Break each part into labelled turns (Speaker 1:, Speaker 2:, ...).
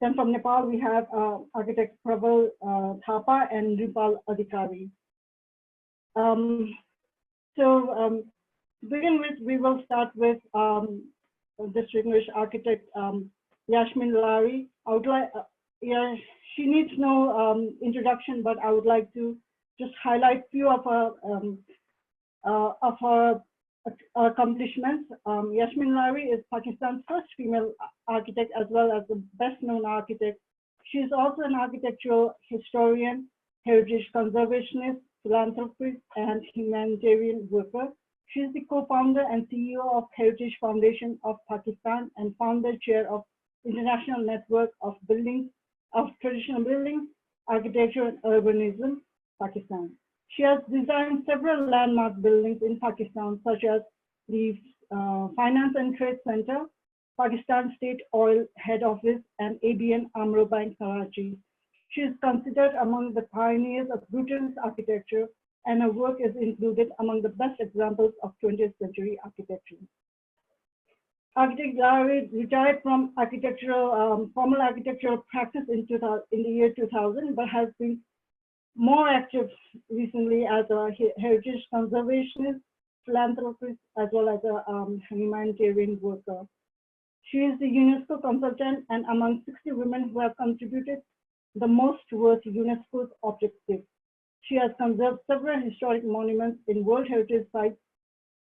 Speaker 1: Then from Nepal, we have architect Praval Thapa and Ripal Adhikari. To begin with, we will start with distinguished architect Yasmin Lari. Yeah, she needs no introduction, but I would like to just highlight a few of her accomplishments. Yasmin Lari is Pakistan's first female architect as well as the best known architect. She is also an architectural historian, heritage conservationist, philanthropist, and humanitarian worker. She is the co-founder and CEO of Heritage Foundation of Pakistan and founder chair of International Network of Traditional Buildings, Architecture and Urbanism, Pakistan. She has designed several landmark buildings in Pakistan, such as the Finance and Trade Center, Pakistan State Oil Head Office, and ABN AMRO Bank, Karachi. She is considered among the pioneers of brutalist architecture, and her work is included among the best examples of 20th century architecture. Architect Lari retired from formal architectural practice in the year 2000, but has been more active recently as a heritage conservationist, philanthropist, as well as a humanitarian worker. She is the UNESCO consultant and among 60 women who have contributed the most towards UNESCO's objectives. She has conserved several historic monuments in World Heritage Sites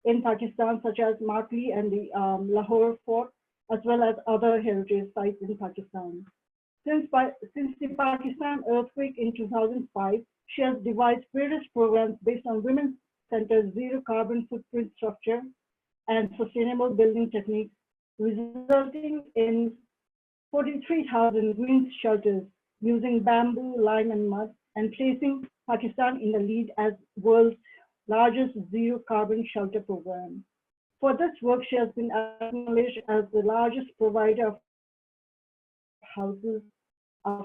Speaker 1: in Pakistan, such as Makli and the Lahore Fort, as well as other heritage sites in Pakistan. Since the Pakistan earthquake in 2005, she has devised various programs based on women-centered zero carbon footprint structure and sustainable building techniques, resulting in 43,000 green shelters using bamboo, lime, and mud, and placing Pakistan in the lead as world's largest zero carbon shelter program. For this work, she has been acknowledged as the largest provider of houses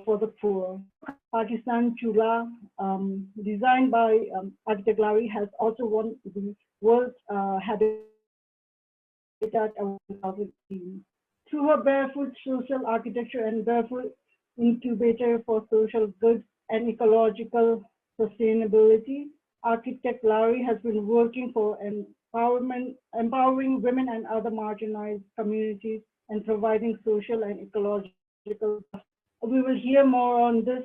Speaker 1: for the poor. Pakistan Chula, designed by architect Lari, has also won the World Habitat Award 2018. Through her Barefoot Social Architecture and Barefoot Incubator for Social Good and Ecological Sustainability, architect Lari has been working for empowering women and other marginalized communities and providing social and ecological justice. We will hear more on this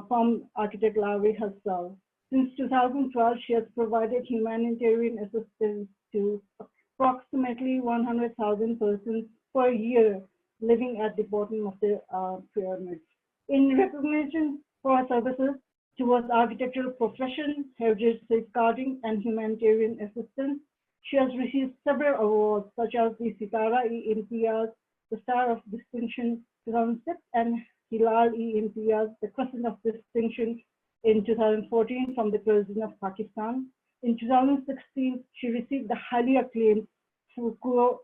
Speaker 1: from architect Lari herself. Since 2012, she has provided humanitarian assistance to approximately 100,000 persons per year living at the bottom of the pyramid. In recognition for her services towards architectural profession, heritage safeguarding, and humanitarian assistance, she has received several awards such as the Sitara-e-Imtiaz, the Star of Distinction 2006, and Hilal-e-Imtiaz, the Crescent of Distinction in 2014 from the President of Pakistan. In 2016, she received the highly acclaimed Fukuoka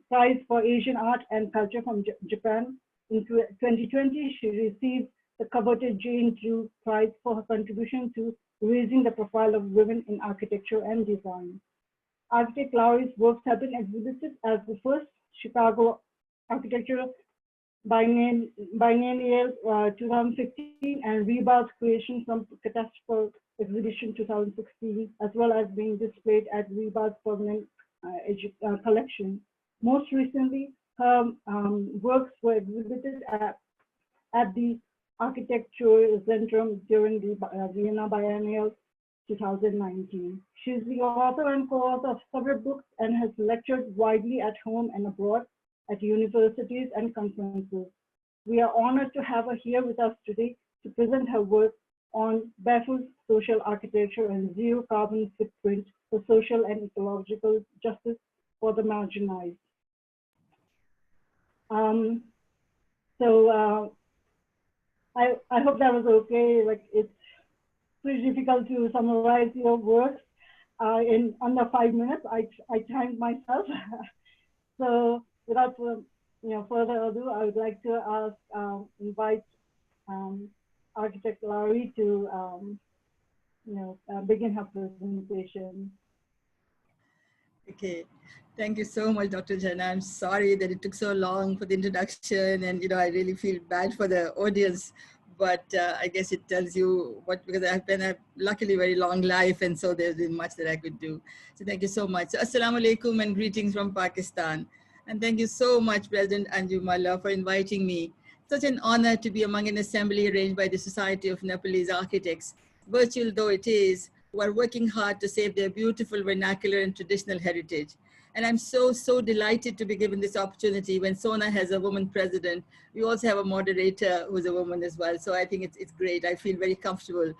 Speaker 1: Prize for Asian Art and Culture from Japan. In 2020, she received the coveted Jane Drew Prize for her contribution to raising the profile of women in architecture and design. Architect Lari's works have been exhibited as the first Chicago Architectural Biennial 2015 and Rebar's Creation from Catastrophe Exhibition 2016, as well as being displayed at Rebar's permanent collection. Most recently, her works were exhibited at the Architecture Zentrum during the Vienna Biennial 2019. She is the author and co-author of several books and has lectured widely at home and abroad at universities and conferences. We are honored to have her here with us today to present her work on Barefoot Social Architecture and Zero Carbon Footprint for Social and Ecological Justice for the Marginalized. I hope that was okay. Like, it's pretty difficult to summarize your works in under 5 minutes. I timed myself. So without further ado, I would like to invite architect Lari to begin her presentation.
Speaker 2: Okay, Thank you so much, Dr. Jana. I'm sorry that it took so long for the introduction, and I really feel bad for the audience. But I guess it tells you what, because I've been a luckily very long life, and so there's been much that I could do. So thank you so much. So, Assalamu alaikum and greetings from Pakistan. And thank you so much, President Anjumala, for inviting me. Such an honor to be among an assembly arranged by the Society of Nepalese Architects, virtual though it is, who are working hard to save their beautiful vernacular and traditional heritage. And I'm so delighted to be given this opportunity when SONA has a woman president. We also have a moderator who's a woman as well. So I think it's great. I feel very comfortable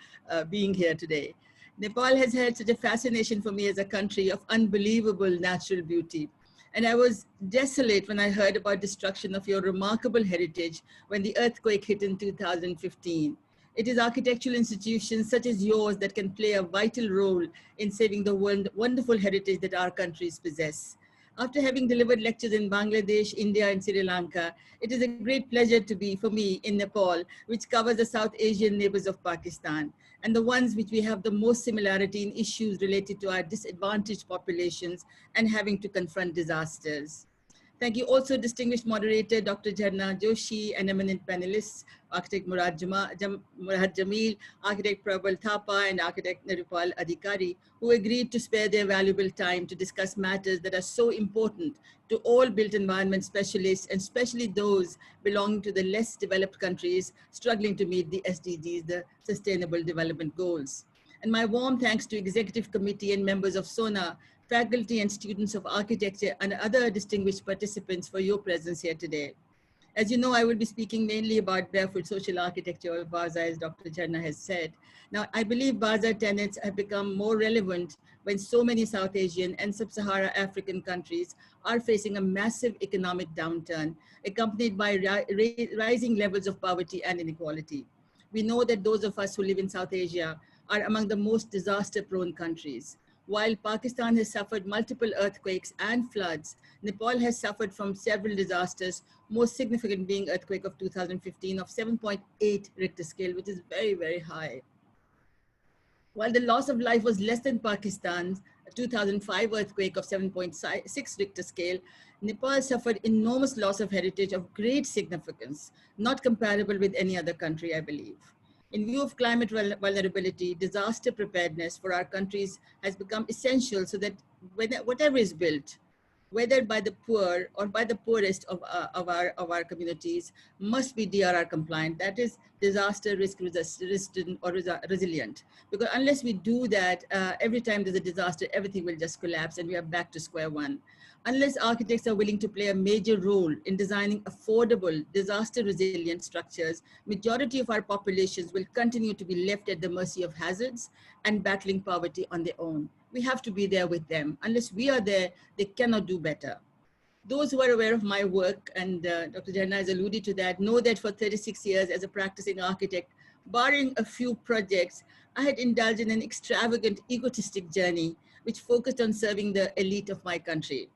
Speaker 2: being here today. Nepal has had such a fascination for me as a country of unbelievable natural beauty. And I was desolate when I heard about destruction of your remarkable heritage when the earthquake hit in 2015. It is architectural institutions such as yours that can play a vital role in saving the wonderful heritage that our countries possess. After having delivered lectures in Bangladesh, India, and Sri Lanka, it is a great pleasure to be, for me, in Nepal, which covers the South Asian neighbors of Pakistan, and the ones which we have the most similarity in issues related to our disadvantaged populations and having to confront disasters. Thank you also, distinguished moderator, Dr. Jharna Joshi, and eminent panelists, architect Murad Jamil, architect Prabal Thapa, and architect Nirupal Adhikari, who agreed to spare their valuable time to discuss matters that are so important to all built environment specialists, and especially those belonging to the less developed countries struggling to meet the SDGs, the Sustainable Development Goals. And my warm thanks to Executive Committee and members of SONA, faculty and students of architecture, and other distinguished participants for your presence here today. As you know, I will be speaking mainly about Barefoot Social Architecture, or BASA, as Dr. Jharna has said. Now, I believe BASA tenets have become more relevant when so many South Asian and Sub-Saharan African countries are facing a massive economic downturn, accompanied by rising levels of poverty and inequality. We know that those of us who live in South Asia are among the most disaster-prone countries. While Pakistan has suffered multiple earthquakes and floods, Nepal has suffered from several disasters, most significant being earthquake of 2015 of 7.8 Richter scale, which is very high. While the loss of life was less than Pakistan's 2005 earthquake of 7.6 Richter scale, Nepal suffered enormous loss of heritage of great significance, not comparable with any other country, I believe. In view of climate vulnerability, disaster preparedness for our countries has become essential so that whatever is built, whether by the poor or by the poorest of our communities, must be DRR compliant. That is disaster risk resistant or resilient. Because unless we do that, every time there's a disaster, everything will just collapse and we are back to square one. Unless architects are willing to play a major role in designing affordable, disaster resilient structures, majority of our populations will continue to be left at the mercy of hazards and battling poverty on their own. We have to be there with them. Unless we are there, they cannot do better. Those who are aware of my work, and Dr. Jharna has alluded to that, know that for 36 years as a practicing architect, barring a few projects, I had indulged in an extravagant egotistic journey which focused on serving the elite of my country.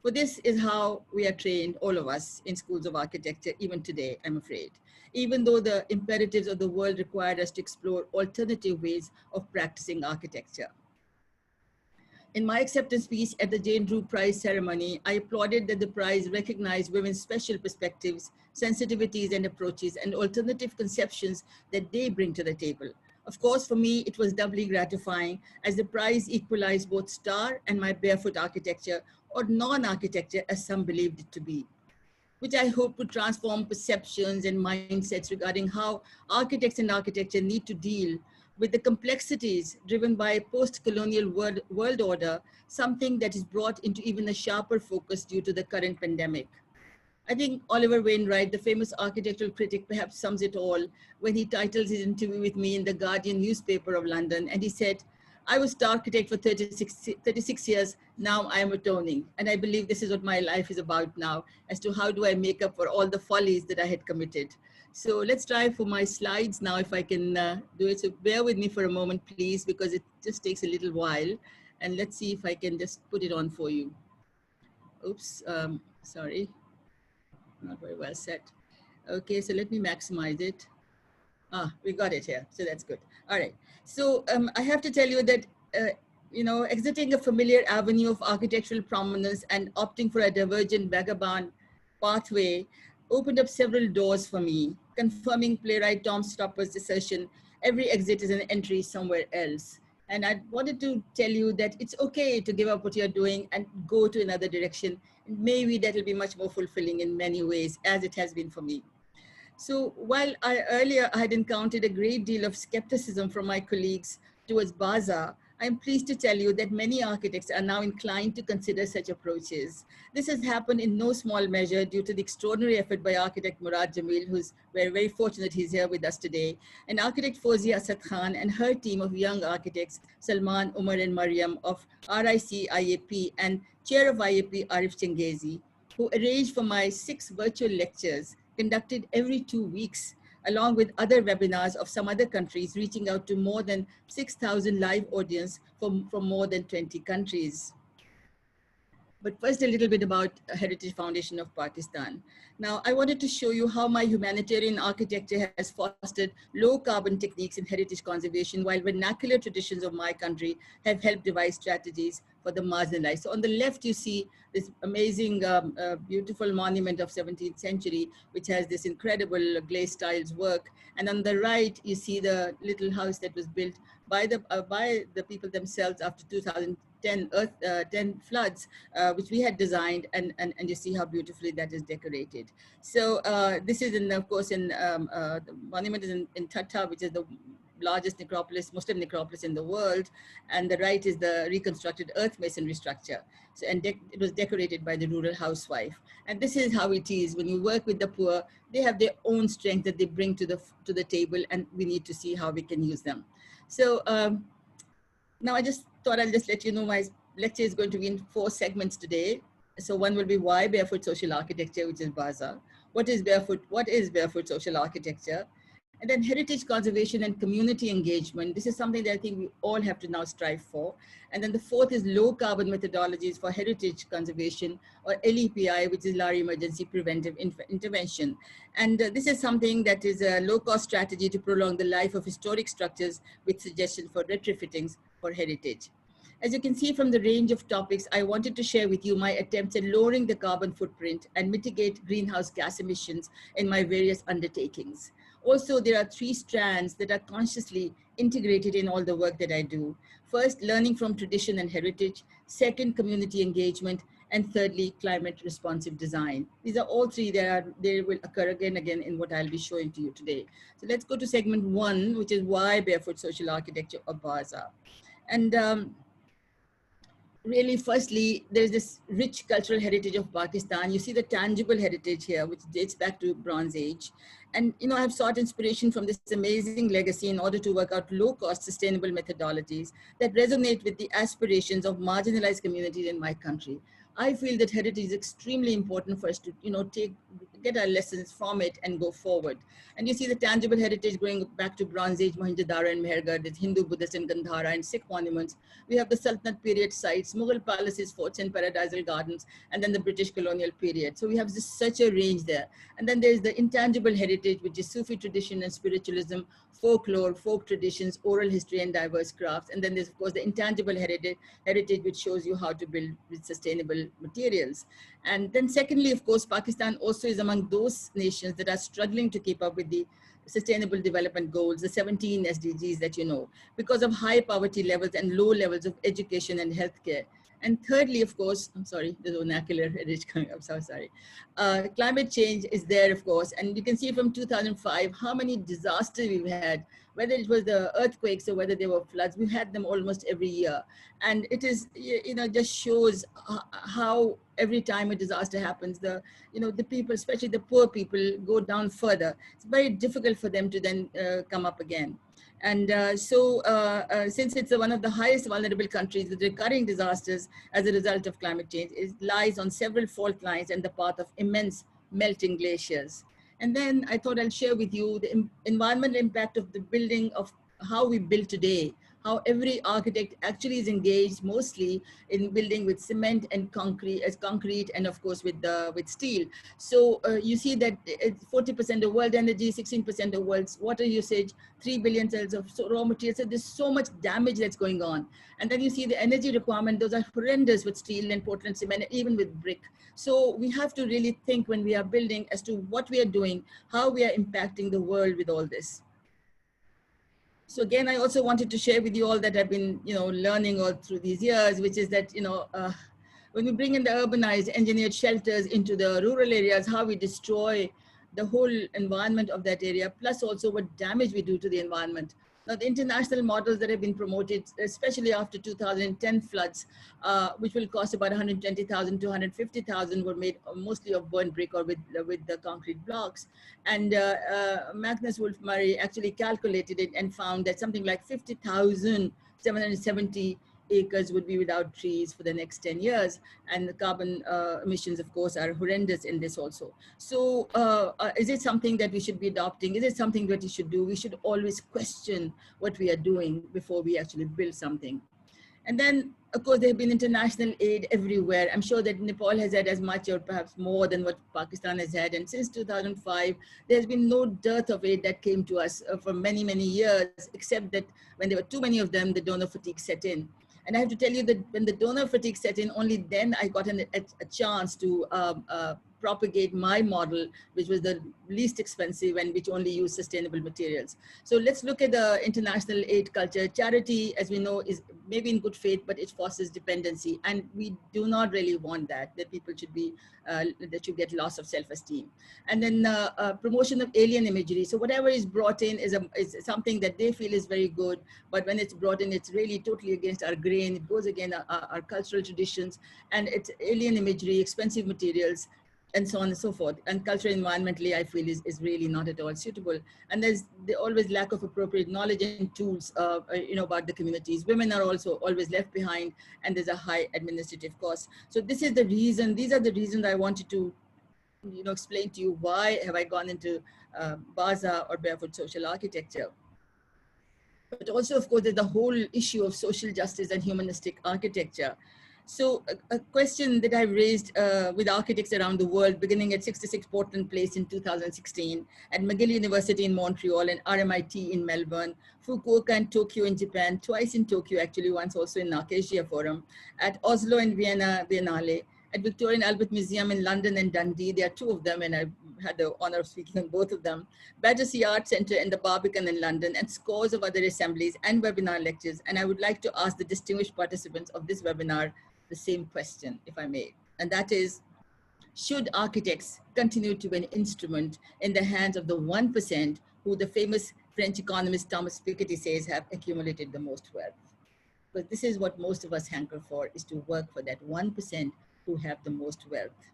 Speaker 2: For this is how we are trained, all of us, in schools of architecture, even today, I'm afraid, even though the imperatives of the world required us to explore alternative ways of practicing architecture. In my acceptance speech at the Jane Drew Prize ceremony, I applauded that the prize recognized women's special perspectives, sensitivities and approaches, and alternative conceptions that they bring to the table. Of course, for me, it was doubly gratifying as the prize equalized both STAR and my barefoot architecture, or non-architecture as some believed it to be, which I hope would transform perceptions and mindsets regarding how architects and architecture need to deal with the complexities driven by a post-colonial world order, something that is brought into even a sharper focus due to the current pandemic. I think Oliver Wainwright, the famous architectural critic, perhaps sums it all when he titles his interview with me in the Guardian newspaper of London. And he said, I was the architect for 36 years, now I am atoning. And I believe this is what my life is about now, as to how do I make up for all the follies that I had committed. So let's try for my slides now, if I can do it. So bear with me for a moment, please, because it just takes a little while. And let's see if I can just put it on for you. Oops, sorry, not very well set. Okay, so let me maximize it. We got it here, so that's good. All right, so I have to tell you that exiting a familiar avenue of architectural prominence and opting for a divergent vagabond pathway opened up several doors for me, confirming playwright Tom Stopper's assertion, every exit is an entry somewhere else. And I wanted to tell you that it's okay to give up what you're doing and go to another direction. And maybe that'll be much more fulfilling in many ways, as it has been for me. So while earlier I had encountered a great deal of skepticism from my colleagues towards BASA, I'm pleased to tell you that many architects are now inclined to consider such approaches. This has happened in no small measure due to the extraordinary effort by architect Murad Jamil, we're very fortunate he's here with us today, and architect Fozia Asad Khan and her team of young architects, Salman, Umar, and Mariam of RIC IAP and chair of IAP Arif Chengezi, who arranged for my 6 virtual lectures conducted every 2 weeks, along with other webinars of some other countries, reaching out to more than 6,000 live audience from more than 20 countries. But first, a little bit about Heritage Foundation of Pakistan. Now, I wanted to show you how my humanitarian architecture has fostered low carbon techniques in heritage conservation, while vernacular traditions of my country have helped devise strategies for the marginalized. So on the left, you see this amazing, beautiful monument of 17th century, which has this incredible glaze tiles work. And on the right, you see the little house that was built by the people themselves after 2010 10 floods, which we had designed, and you see how beautifully that is decorated. So this is, of course, the monument is in Thatta, which is the largest necropolis, Muslim necropolis in the world, and the right is the reconstructed earth masonry structure. So, and it was decorated by the rural housewife. And this is how it is when you work with the poor. They have their own strength that they bring to the table, and we need to see how we can use them. So now I just thought I'll just let you know my lecture is going to be in 4 segments today. So one will be why Barefoot Social Architecture, which is BASA. What is Barefoot Social Architecture? And then heritage conservation and community engagement. This is something that I think we all have to now strive for. And then the 4th is low carbon methodologies for heritage conservation, or LEPI, which is Large Emergency Preventive Intervention. And this is something that is a low cost strategy to prolong the life of historic structures with suggestions for retrofittings for heritage. As you can see from the range of topics, I wanted to share with you my attempts at lowering the carbon footprint and mitigate greenhouse gas emissions in my various undertakings. Also, there are 3 strands that are consciously integrated in all the work that I do. First, learning from tradition and heritage. Second, community engagement. And thirdly, climate responsive design. These are all 3 they will occur again in what I'll be showing to you today. So let's go to segment 1, which is why Barefoot Social Architecture, or BASA. And really, firstly, there's this rich cultural heritage of Pakistan. You see the tangible heritage here, which dates back to Bronze Age. And, I've sought inspiration from this amazing legacy in order to work out low-cost, sustainable methodologies that resonate with the aspirations of marginalized communities in my country. I feel that heritage is extremely important for us to, get our lessons from it and go forward. And you see the tangible heritage going back to Bronze Age, Mohenjo-daro and Mehergarh, the Hindu, Buddhist, and Gandhara, and Sikh monuments. We have the Sultanate period sites, Mughal palaces, forts, and paradisal gardens, and then the British colonial period. So we have such a range there. And then there's the intangible heritage, which is Sufi tradition and spiritualism, folklore, folk traditions, oral history, and diverse crafts. And then there's, of course, the intangible heritage, which shows you how to build with sustainable materials. And then secondly, of course, Pakistan also is among those nations that are struggling to keep up with the Sustainable Development Goals, the 17 SDGs that you know, because of high poverty levels and low levels of education and healthcare. And thirdly, of course, I'm sorry, the vernacular is coming up, so sorry. Climate change is there, of course, and you can see from 2005 how many disasters we've had, whether it was the earthquakes or whether they were floods. We've had them almost every year. And it is, just shows how every time a disaster happens, the people, especially the poor people, go down further. It's very difficult for them to then come up again. And since it's one of the highest vulnerable countries with recurring disasters as a result of climate change, it lies on several fault lines and the path of immense melting glaciers. And then I thought I'll share with you the environmental impact of the building, of how we build today, how every architect actually is engaged mostly in building with cement and concrete, and of course with steel. So you see that 40% of world energy, 16% of world's water usage, 3 billion tons of raw materials. So there's so much damage that's going on. And then you see the energy requirement, those are horrendous with steel and Portland cement, even with brick. So we have to really think when we are building as to what we are doing, how we are impacting the world with all this. So again, I also wanted to share with you all that I've been, learning all through these years, which is that, when we bring in the urbanized engineered shelters into the rural areas, how we destroy the whole environment of that area, plus also what damage we do to the environment. Now, the international models that have been promoted, especially after 2010 floods, which will cost about 120,000 to 150,000, were made mostly of burnt brick or with the concrete blocks. And Magnus Wolfe Murray actually calculated it and found that something like 50,770 acres would be without trees for the next 10 years. And the carbon emissions, of course, are horrendous in this also. So is it something that we should be adopting? Is it something that we should do? We should always question what we are doing before we actually build something. And then, of course, there have been international aid everywhere. I'm sure that Nepal has had as much or perhaps more than what Pakistan has had. And since 2005, there's been no dearth of aid that came to us for many, many years, except that when there were too many of them, the donor fatigue set in. And I have to tell you that when the donor fatigue set in, only then I got a chance to propagate my model, which was the least expensive and which only used sustainable materials. So let's look at the international aid culture. Charity, as we know, is maybe in good faith, but it fosters dependency. And we do not really want that people should be, that should get loss of self-esteem. And then promotion of alien imagery. So whatever is brought in is something that they feel is very good, but when it's brought in, it's really totally against our grain. It goes against our cultural traditions, and it's alien imagery, expensive materials, and so on and so forth. And cultural environmentally, I feel is really not at all suitable. And there's always lack of appropriate knowledge and tools, about the communities. Women are also always left behind, and there's a high administrative cost. So this is the reason, these are the reasons I wanted to, explain to you why have I gone into BASA or Barefoot Social Architecture. But also, of course, there's the whole issue of social justice and humanistic architecture. So a question that I raised with architects around the world, beginning at 66 Portland Place in 2016, at McGill University in Montreal and RMIT in Melbourne, Fukuoka and Tokyo in Japan, twice in Tokyo, actually once also in Acacia Forum, at Oslo and Vienna Biennale, at Victorian Albert Museum in London and Dundee. There are two of them, and I had the honor of speaking on both of them. Battersea Art Centre and the Barbican in London, and scores of other assemblies and webinar lectures. And I would like to ask the distinguished participants of this webinar the same question, if I may. And that is, should architects continue to be an instrument in the hands of the 1% who the famous French economist Thomas Piketty says have accumulated the most wealth? But this is what most of us hanker for, is to work for that 1% who have the most wealth.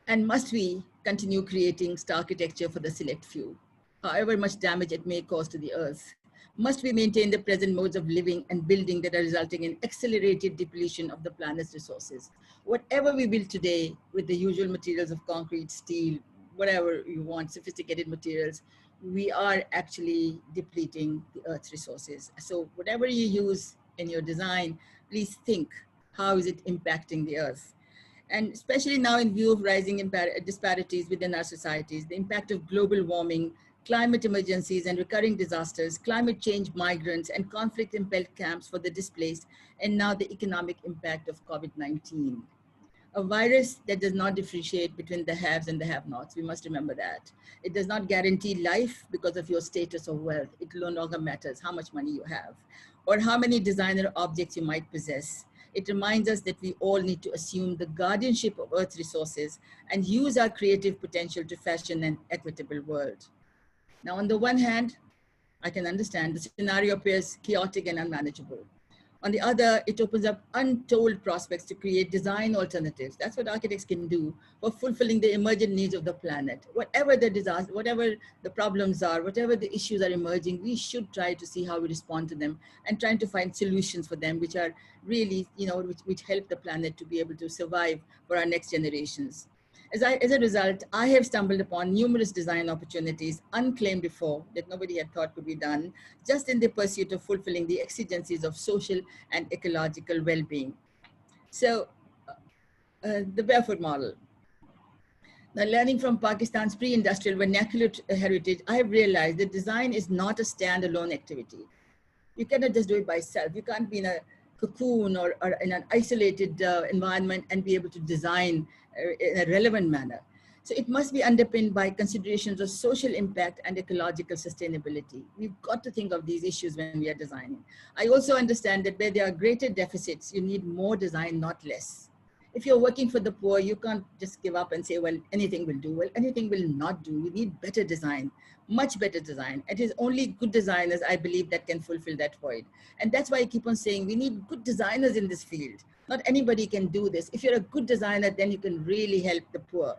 Speaker 2: And must we continue creating star architecture for the select few, however much damage it may cause to the earth? Must we maintain the present modes of living and building that are resulting in accelerated depletion of the planet's resources? Whatever we build today with the usual materials of concrete, steel, whatever you want, sophisticated materials, we are actually depleting the Earth's resources. So whatever you use in your design, please think, how is it impacting the Earth? And especially now in view of rising disparities within our societies, the impact of global warming, climate emergencies and recurring disasters, climate change migrants, and conflict-impelled camps for the displaced, and now the economic impact of COVID-19. A virus that does not differentiate between the haves and the have-nots. We must remember that. It does not guarantee life because of your status or wealth. It no longer matters how much money you have or how many designer objects you might possess. It reminds us that we all need to assume the guardianship of Earth's resources and use our creative potential to fashion an equitable world. Now, on the one hand, I can understand the scenario appears chaotic and unmanageable. On the other, it opens up untold prospects to create design alternatives. That's what architects can do for fulfilling the emergent needs of the planet. Whatever the disaster, whatever the problems are, whatever the issues are emerging, we should try to see how we respond to them and trying to find solutions for them, which are really, which help the planet to be able to survive for our next generations. As a result, I have stumbled upon numerous design opportunities unclaimed before that nobody had thought could be done, just in the pursuit of fulfilling the exigencies of social and ecological well-being. So the barefoot model. Now, learning from Pakistan's pre-industrial vernacular heritage, I have realized that design is not a standalone activity. You cannot just do it by itself. You can't be in a cocoon or in an isolated environment and be able to design in a relevant manner. So it must be underpinned by considerations of social impact and ecological sustainability. We've got to think of these issues when we are designing. I also understand that where there are greater deficits, you need more design, not less. If you're working for the poor, you can't just give up and say, well, anything will do. Well, anything will not do. We need better design, much better design. It is only good designers, I believe, that can fulfill that void. And that's why I keep on saying we need good designers in this field. Not anybody can do this. If you're a good designer, then you can really help the poor.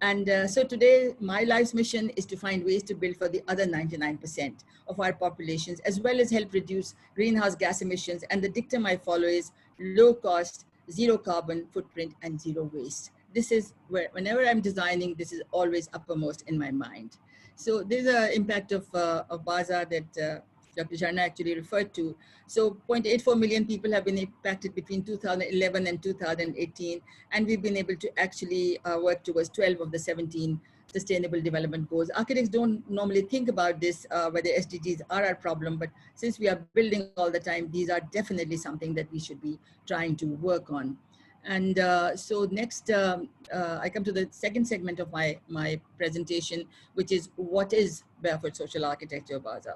Speaker 2: And so today, my life's mission is to find ways to build for the other 99% of our populations, as well as help reduce greenhouse gas emissions. And the dictum I follow is low cost, zero carbon footprint, and zero waste. This is where, whenever I'm designing, this is always uppermost in my mind. So there's an impact of BASA that Dr. Sharna actually referred to. So 0.84 million people have been impacted between 2011 and 2018. And we've been able to actually work towards 12 of the 17 Sustainable Development Goals. Architects don't normally think about this, whether SDGs are our problem, but since we are building all the time, these are definitely something that we should be trying to work on. And so next, I come to the second segment of my presentation, which is what is Barefoot Social Architecture, BASA?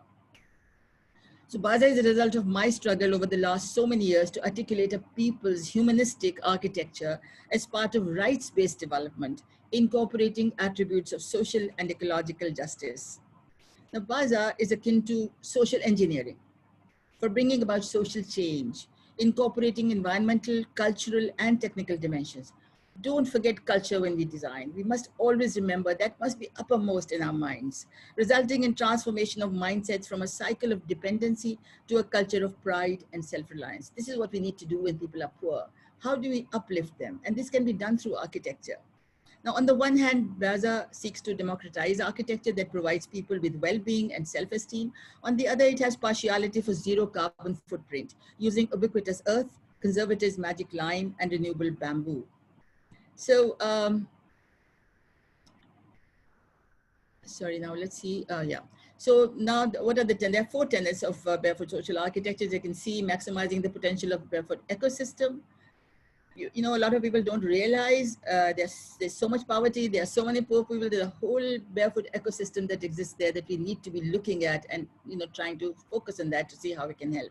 Speaker 2: So BASA is a result of my struggle over the last so many years to articulate a people's humanistic architecture as part of rights-based development, incorporating attributes of social and ecological justice. Now, BASA is akin to social engineering for bringing about social change, incorporating environmental, cultural, and technical dimensions. Don't forget culture when we design. We must always remember that must be uppermost in our minds, resulting in transformation of mindsets from a cycle of dependency to a culture of pride and self-reliance. This is what we need to do when people are poor. How do we uplift them? And this can be done through architecture. Now, on the one hand, BASA seeks to democratize architecture that provides people with well-being and self-esteem. On the other, it has partiality for zero carbon footprint, using ubiquitous earth, conservative magic lime, and renewable bamboo. So, sorry, now let's see, yeah. So now what are there are 4 tenets of Barefoot Social Architecture. As you can see, maximizing the potential of barefoot ecosystem. You know, a lot of people don't realize there's so much poverty, there are so many poor people, there's a whole barefoot ecosystem that exists there that we need to be looking at and, you know, trying to focus on that to see how we can help.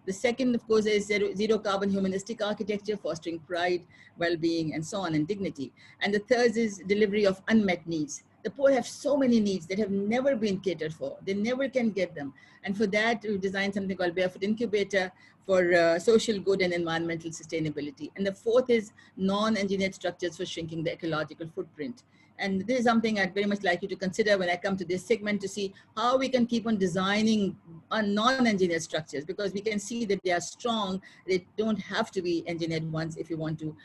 Speaker 2: The second, of course, is zero carbon humanistic architecture, fostering pride, well-being, and so on, and dignity. And the third is delivery of unmet needs. The poor have so many needs that have never been catered for. They never can get them. And for that, we've designed something called Barefoot Incubator for social good and environmental sustainability. And the fourth is non-engineered structures for shrinking the ecological footprint. And this is something I'd very much like you to consider when I come to this segment, to see how we can keep on designing on non-engineered structures, because we can see that they are strong. They don't have to be engineered ones if you want to,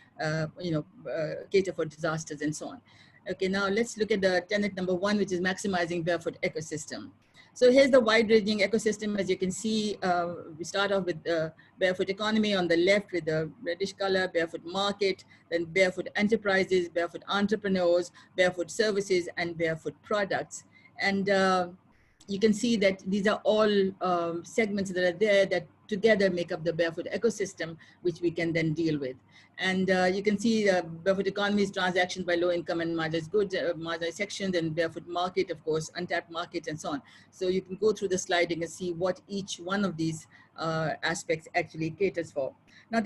Speaker 2: cater for disasters and so on. Okay, now let's look at the tenet number 1, which is maximizing barefoot ecosystem. So here's the wide-ranging ecosystem. As you can see, we start off with the barefoot economy on the left with the reddish color, barefoot market, then barefoot enterprises, barefoot entrepreneurs, barefoot services, and barefoot products. And you can see that these are all segments that are there that together make up the barefoot ecosystem, which we can then deal with. And you can see barefoot economy is transactions by low income and marginalized goods, marginalized sections, and barefoot market, of course, untapped market, and so on. So you can go through the slide and see what each one of these aspects actually caters for. Now,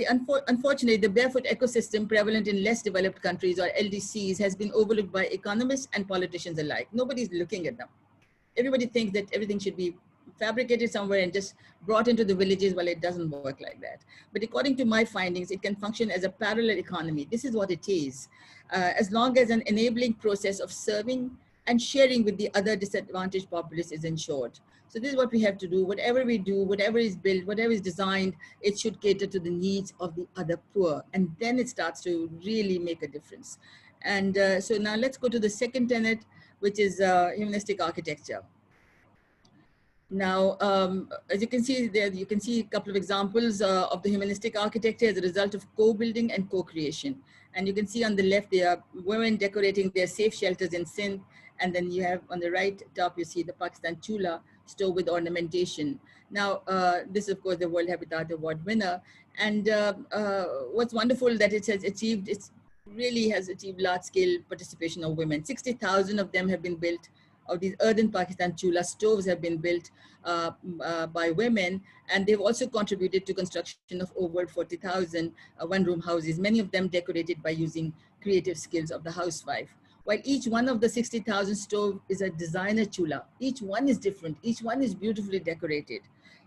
Speaker 2: unfortunately, the barefoot ecosystem prevalent in less developed countries, or LDCs, has been overlooked by economists and politicians alike. Nobody's looking at them. Everybody thinks that everything should be fabricated somewhere and just brought into the villages. Well, it doesn't work like that. But according to my findings, it can function as a parallel economy. This is what it is, as long as an enabling process of serving and sharing with the other disadvantaged populace is ensured. So this is what we have to do. Whatever we do, whatever is built, whatever is designed, it should cater to the needs of the other poor. And then it starts to really make a difference. And so now let's go to the second tenet, which is humanistic architecture. Now, as you can see there, you can see a couple of examples of the humanistic architecture as a result of co-building and co-creation. And you can see on the left, there are women decorating their safe shelters in Sindh. And then you have on the right top, you see the Pakistan Chula stove with ornamentation. Now, this is, of course, the World Habitat Award winner. And what's wonderful that it has achieved, it really has achieved large-scale participation of women. 60,000 of them have been built. Of these earthen Pakistan Chula stoves have been built by women, and they've also contributed to construction of over 40,000 one-room houses, many of them decorated by using creative skills of the housewife. While each one of the 60,000 stove is a designer chula, each one is different, each one is beautifully decorated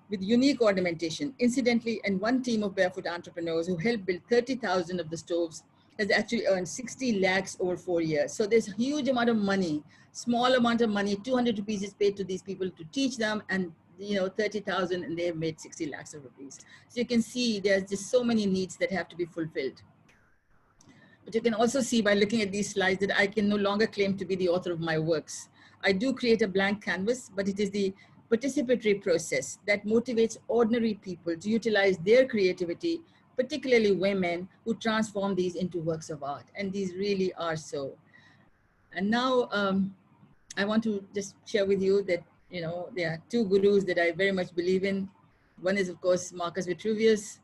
Speaker 2: with unique ornamentation. Incidentally, and one team of barefoot entrepreneurs who helped build 30,000 of the stoves has actually earned 60 lakhs over 4 years. So there's a huge amount of money, small amount of money, 200 rupees is paid to these people to teach them, and 30,000, and they've made 60 lakhs of rupees. So you can see there's just so many needs that have to be fulfilled. But you can also see by looking at these slides that I can no longer claim to be the author of my works. I do create a blank canvas, but it is the participatory process that motivates ordinary people to utilize their creativity, particularly women, who transform these into works of art. And these really are so. And now I want to just share with you that, there are two gurus that I very much believe in. One is, of course, Marcus Vitruvius,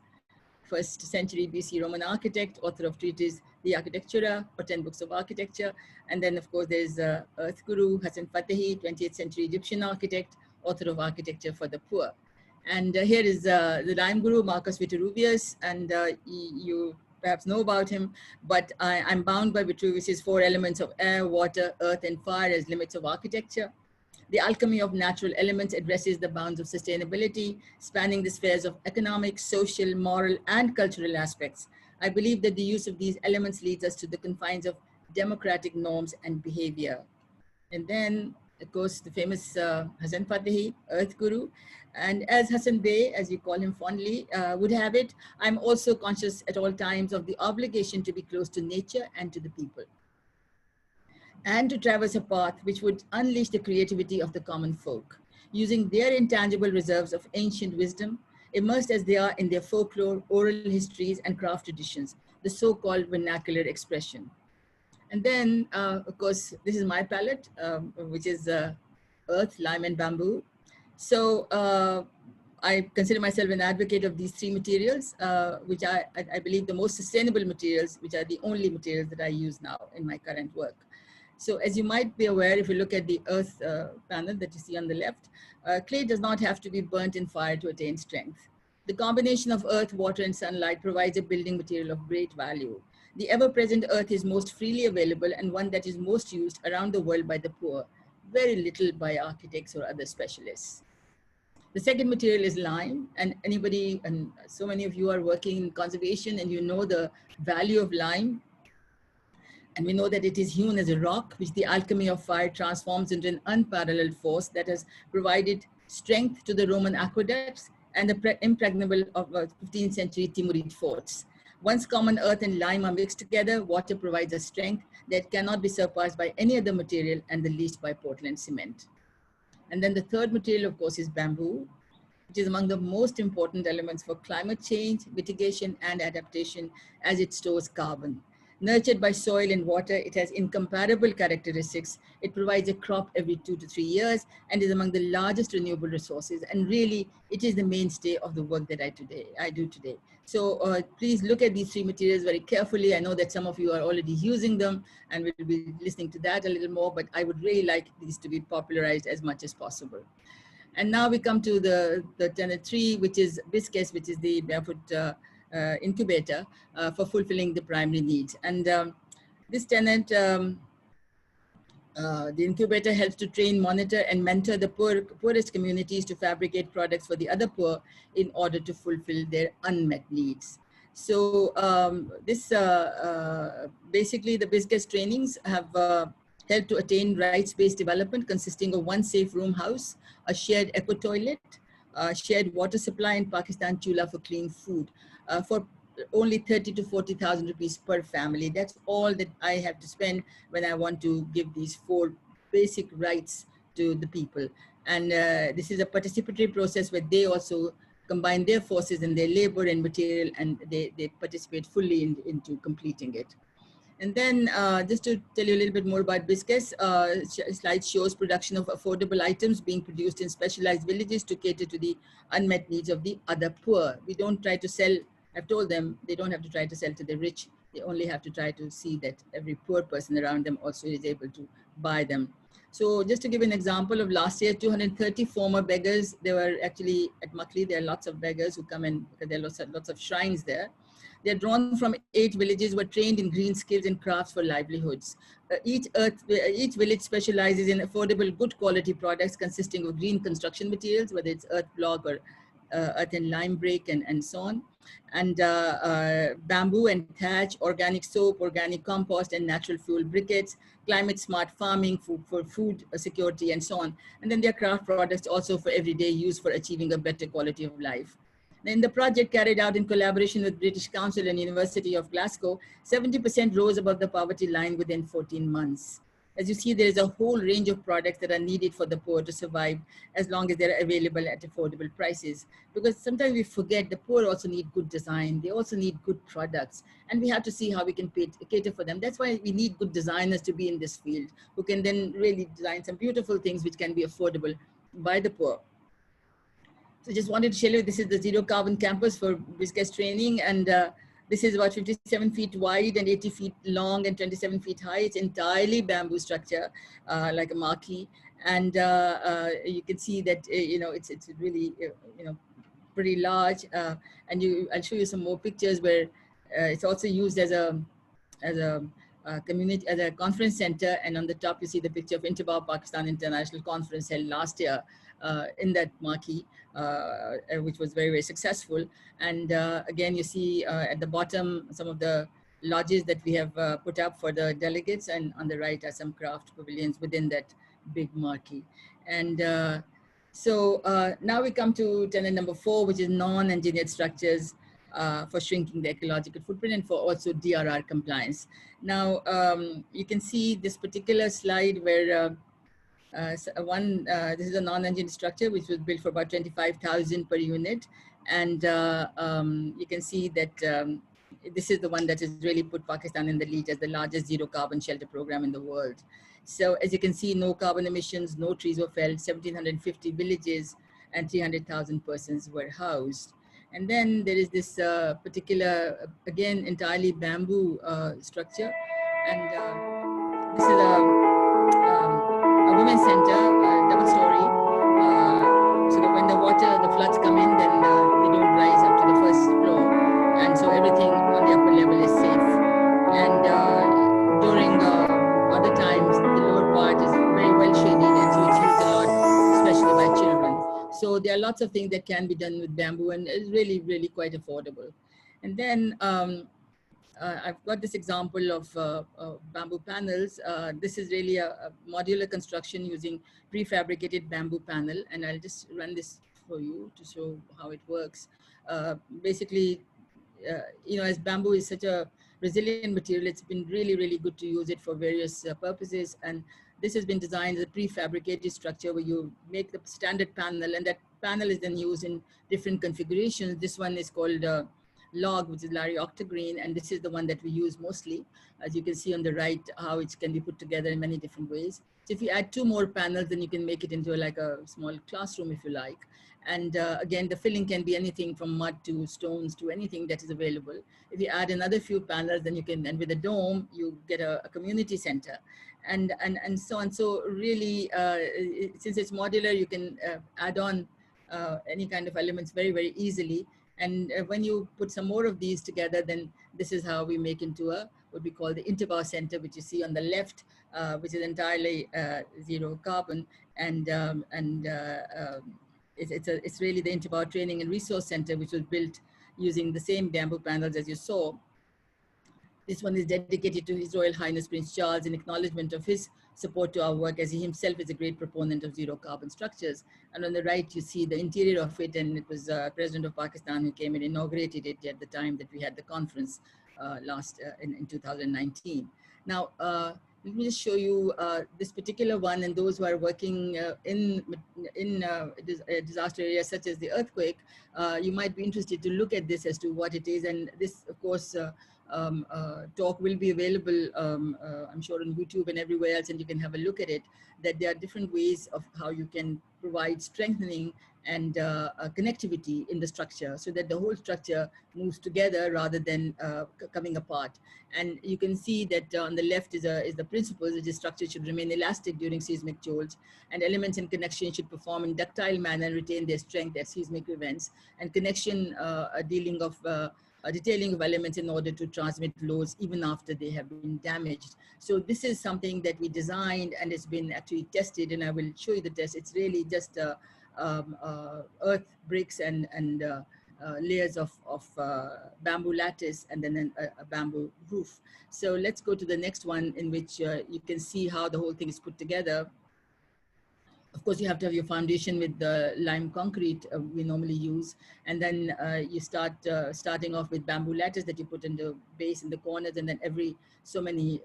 Speaker 2: 1st century BC Roman architect, author of treatise De Architectura, or 10 books of architecture. And then, of course, there's Earth Guru, HASSAN, 20th century Egyptian architect, author of Architecture for the Poor. And here is the Lime Guru, Marcus Vitruvius, and you perhaps know about him, but I'm bound by Vitruvius's 4 elements of air, water, earth, and fire as limits of architecture. The alchemy of natural elements addresses the bounds of sustainability, spanning the spheres of economic, social, moral, and cultural aspects. I believe that the use of these elements leads us to the confines of democratic norms and behavior. And then, of course, the famous HASSAN, Earth Guru. And as Hassan Bey, as you call him fondly, would have it, I'm also conscious at all times of the obligation to be close to nature and to the people, and to traverse a path which would unleash the creativity of the common folk, using their intangible reserves of ancient wisdom, immersed as they are in their folklore, oral histories, and craft traditions, the so-called vernacular expression. And then, of course, this is my palette, which is earth, lime, and bamboo. So I consider myself an advocate of these 3 materials, which are, I believe, the most sustainable materials, which are the only materials that I use now in my current work. So as you might be aware, if you look at the earth panel that you see on the left, clay does not have to be burnt in fire to attain strength. The combination of earth, water, and sunlight provides a building material of great value. The ever-present earth is most freely available and one that is most used around the world by the poor, very little by architects or other specialists. The second material is lime, and anybody, and so many of you are working in conservation and you know the value of lime. And we know that it is hewn as a rock, which the alchemy of fire transforms into an unparalleled force that has provided strength to the Roman aqueducts and the impregnable of 15th century Timurid forts. Once common earth and lime are mixed together, water provides a strength that cannot be surpassed by any other material, and the least by Portland cement. And then the third material, of course, is bamboo, which is among the most important elements for climate change, mitigation, and adaptation, as it stores carbon. Nurtured by soil and water, it has incomparable characteristics. It provides a crop every 2 to 3 years and is among the largest renewable resources. And really, it is the mainstay of the work that I do today. So please look at these 3 materials very carefully. I know that some of you are already using them, and we'll be listening to that a little more, but I would really like these to be popularized as much as possible. And now we come to the tenet 3, which is BISGES, which is the barefoot incubator for fulfilling the primary needs. And this tenet, the incubator helps to train, monitor, and mentor the poorest communities to fabricate products for the other poor in order to fulfill their unmet needs. So basically the BISGES trainings have helped to attain rights-based development consisting of 1 safe room house, a shared eco toilet, shared water supply in Pakistan Chula for clean food. For only 30 to 40,000 rupees per family. That's all that I have to spend when I want to give these 4 basic rights to the people. And this is a participatory process where they also combine their forces and their labor and material, and they participate fully into completing it. And then just to tell you a little bit more about BISGES, slide shows production of affordable items being produced in specialized villages to cater to the unmet needs of the other poor. We don't try to sell, I've told them they don't have to try to sell to the rich. They only have to try to see that every poor person around them also is able to buy them. So just to give an example of last year, 230 former beggars, they were actually at Makli, there are lots of beggars who come in because there are lots of shrines there. They're drawn from 8 villages, were trained in green skills and crafts for livelihoods. Each village specializes in affordable, good quality products consisting of green construction materials, whether it's earth block or earth and lime brick and so on. And bamboo and thatch, organic soap, organic compost, and natural fuel briquettes, climate smart farming for food security and so on. And then their craft products also for everyday use for achieving a better quality of life. In the project carried out in collaboration with British Council and University of Glasgow, 70% rose above the poverty line within 14 months. As you see, there is a whole range of products that are needed for the poor to survive as long as they're available at affordable prices. Because sometimes we forget the poor also need good design. They also need good products. And we have to see how we can cater for them. That's why we need good designers to be in this field, who can then really design some beautiful things which can be affordable by the poor. So just wanted to show you, this is the zero carbon campus for BISGES training. And this is about 57 feet wide and 80 feet long and 27 feet high. It's entirely bamboo structure, like a marquee. And you can see that, it's really, pretty large. And I'll show you some more pictures where it's also used as a community, as a conference center. And on the top, you see the picture of INTBAU Pakistan International Conference held last year in that marquee, which was very, very successful. And again, you see at the bottom, some of the lodges that we have put up for the delegates, and on the right are some craft pavilions within that big marquee. And so now we come to tenet number 4, which is non-engineered structures for shrinking the ecological footprint and for also DRR compliance. Now, you can see this particular slide where this is a non-engineered structure which was built for about 25,000 per unit. And you can see that this is the one that has really put Pakistan in the lead as the largest zero carbon shelter program in the world. So as you can see, no carbon emissions, no trees were felled, 1,750 villages and 300,000 persons were housed. And then there is this particular, again, entirely bamboo structure. And this is a women's center, double story. So that when the floods come in, then they don't rise up to the first floor. And so everything on the upper level is safe. And during other times, the lower part is very well shaded, and so it's used a lot, especially by children. So there are lots of things that can be done with bamboo, and it's really, really quite affordable. And then I've got this example of bamboo panels. This is really a modular construction using prefabricated bamboo panel. And I'll just run this for you to show how it works. Basically, as bamboo is such a resilient material, it's been really, really good to use it for various purposes. And this has been designed as a prefabricated structure where you make the standard panel, and that panel is then used in different configurations. This one is called log, which is Larry Octogreen, and this is the one that we use mostly. As you can see on the right, how it can be put together in many different ways. So if you add 2 more panels, then you can make it into like a small classroom if you like. And again, the filling can be anything from mud to stones to anything that is available. If you add another few panels, then you can, and with a dome, you get a community center. And so on. So really, since it's modular, you can add on any kind of elements very, very easily. And when you put some more of these together, then this is how we make into what we call the INTBAU Center, which you see on the left, which is entirely zero carbon. And it's really the INTBAU Training and Resource Center, which was built using the same bamboo panels as you saw. This one is dedicated to His Royal Highness Prince Charles in acknowledgement of his support to our work, as he himself is a great proponent of zero carbon structures. And on the right, you see the interior of it, and it was President of Pakistan who came and inaugurated it at the time that we had the conference in 2019. Now, let me just show you this particular one, and those who are working in disaster areas such as the earthquake, you might be interested to look at this as to what it is. And this, of course, talk will be available, I'm sure, on YouTube and everywhere else, and you can have a look at it, that there are different ways of how you can provide strengthening and connectivity in the structure so that the whole structure moves together rather than coming apart. And you can see that on the left is the principle that the structure should remain elastic during seismic jolts, and elements and connection should perform in ductile manner and retain their strength at seismic events, and connection detailing of elements in order to transmit loads even after they have been damaged. So this is something that we designed, and it's been actually tested, and I will show you the test. It's really just earth bricks and layers of bamboo lattice, and then a bamboo roof. So let's go to the next one, in which you can see how the whole thing is put together. Of course, you have to have your foundation with the lime concrete we normally use, and then you starting off with bamboo lattice that you put in the base in the corners, and then every so many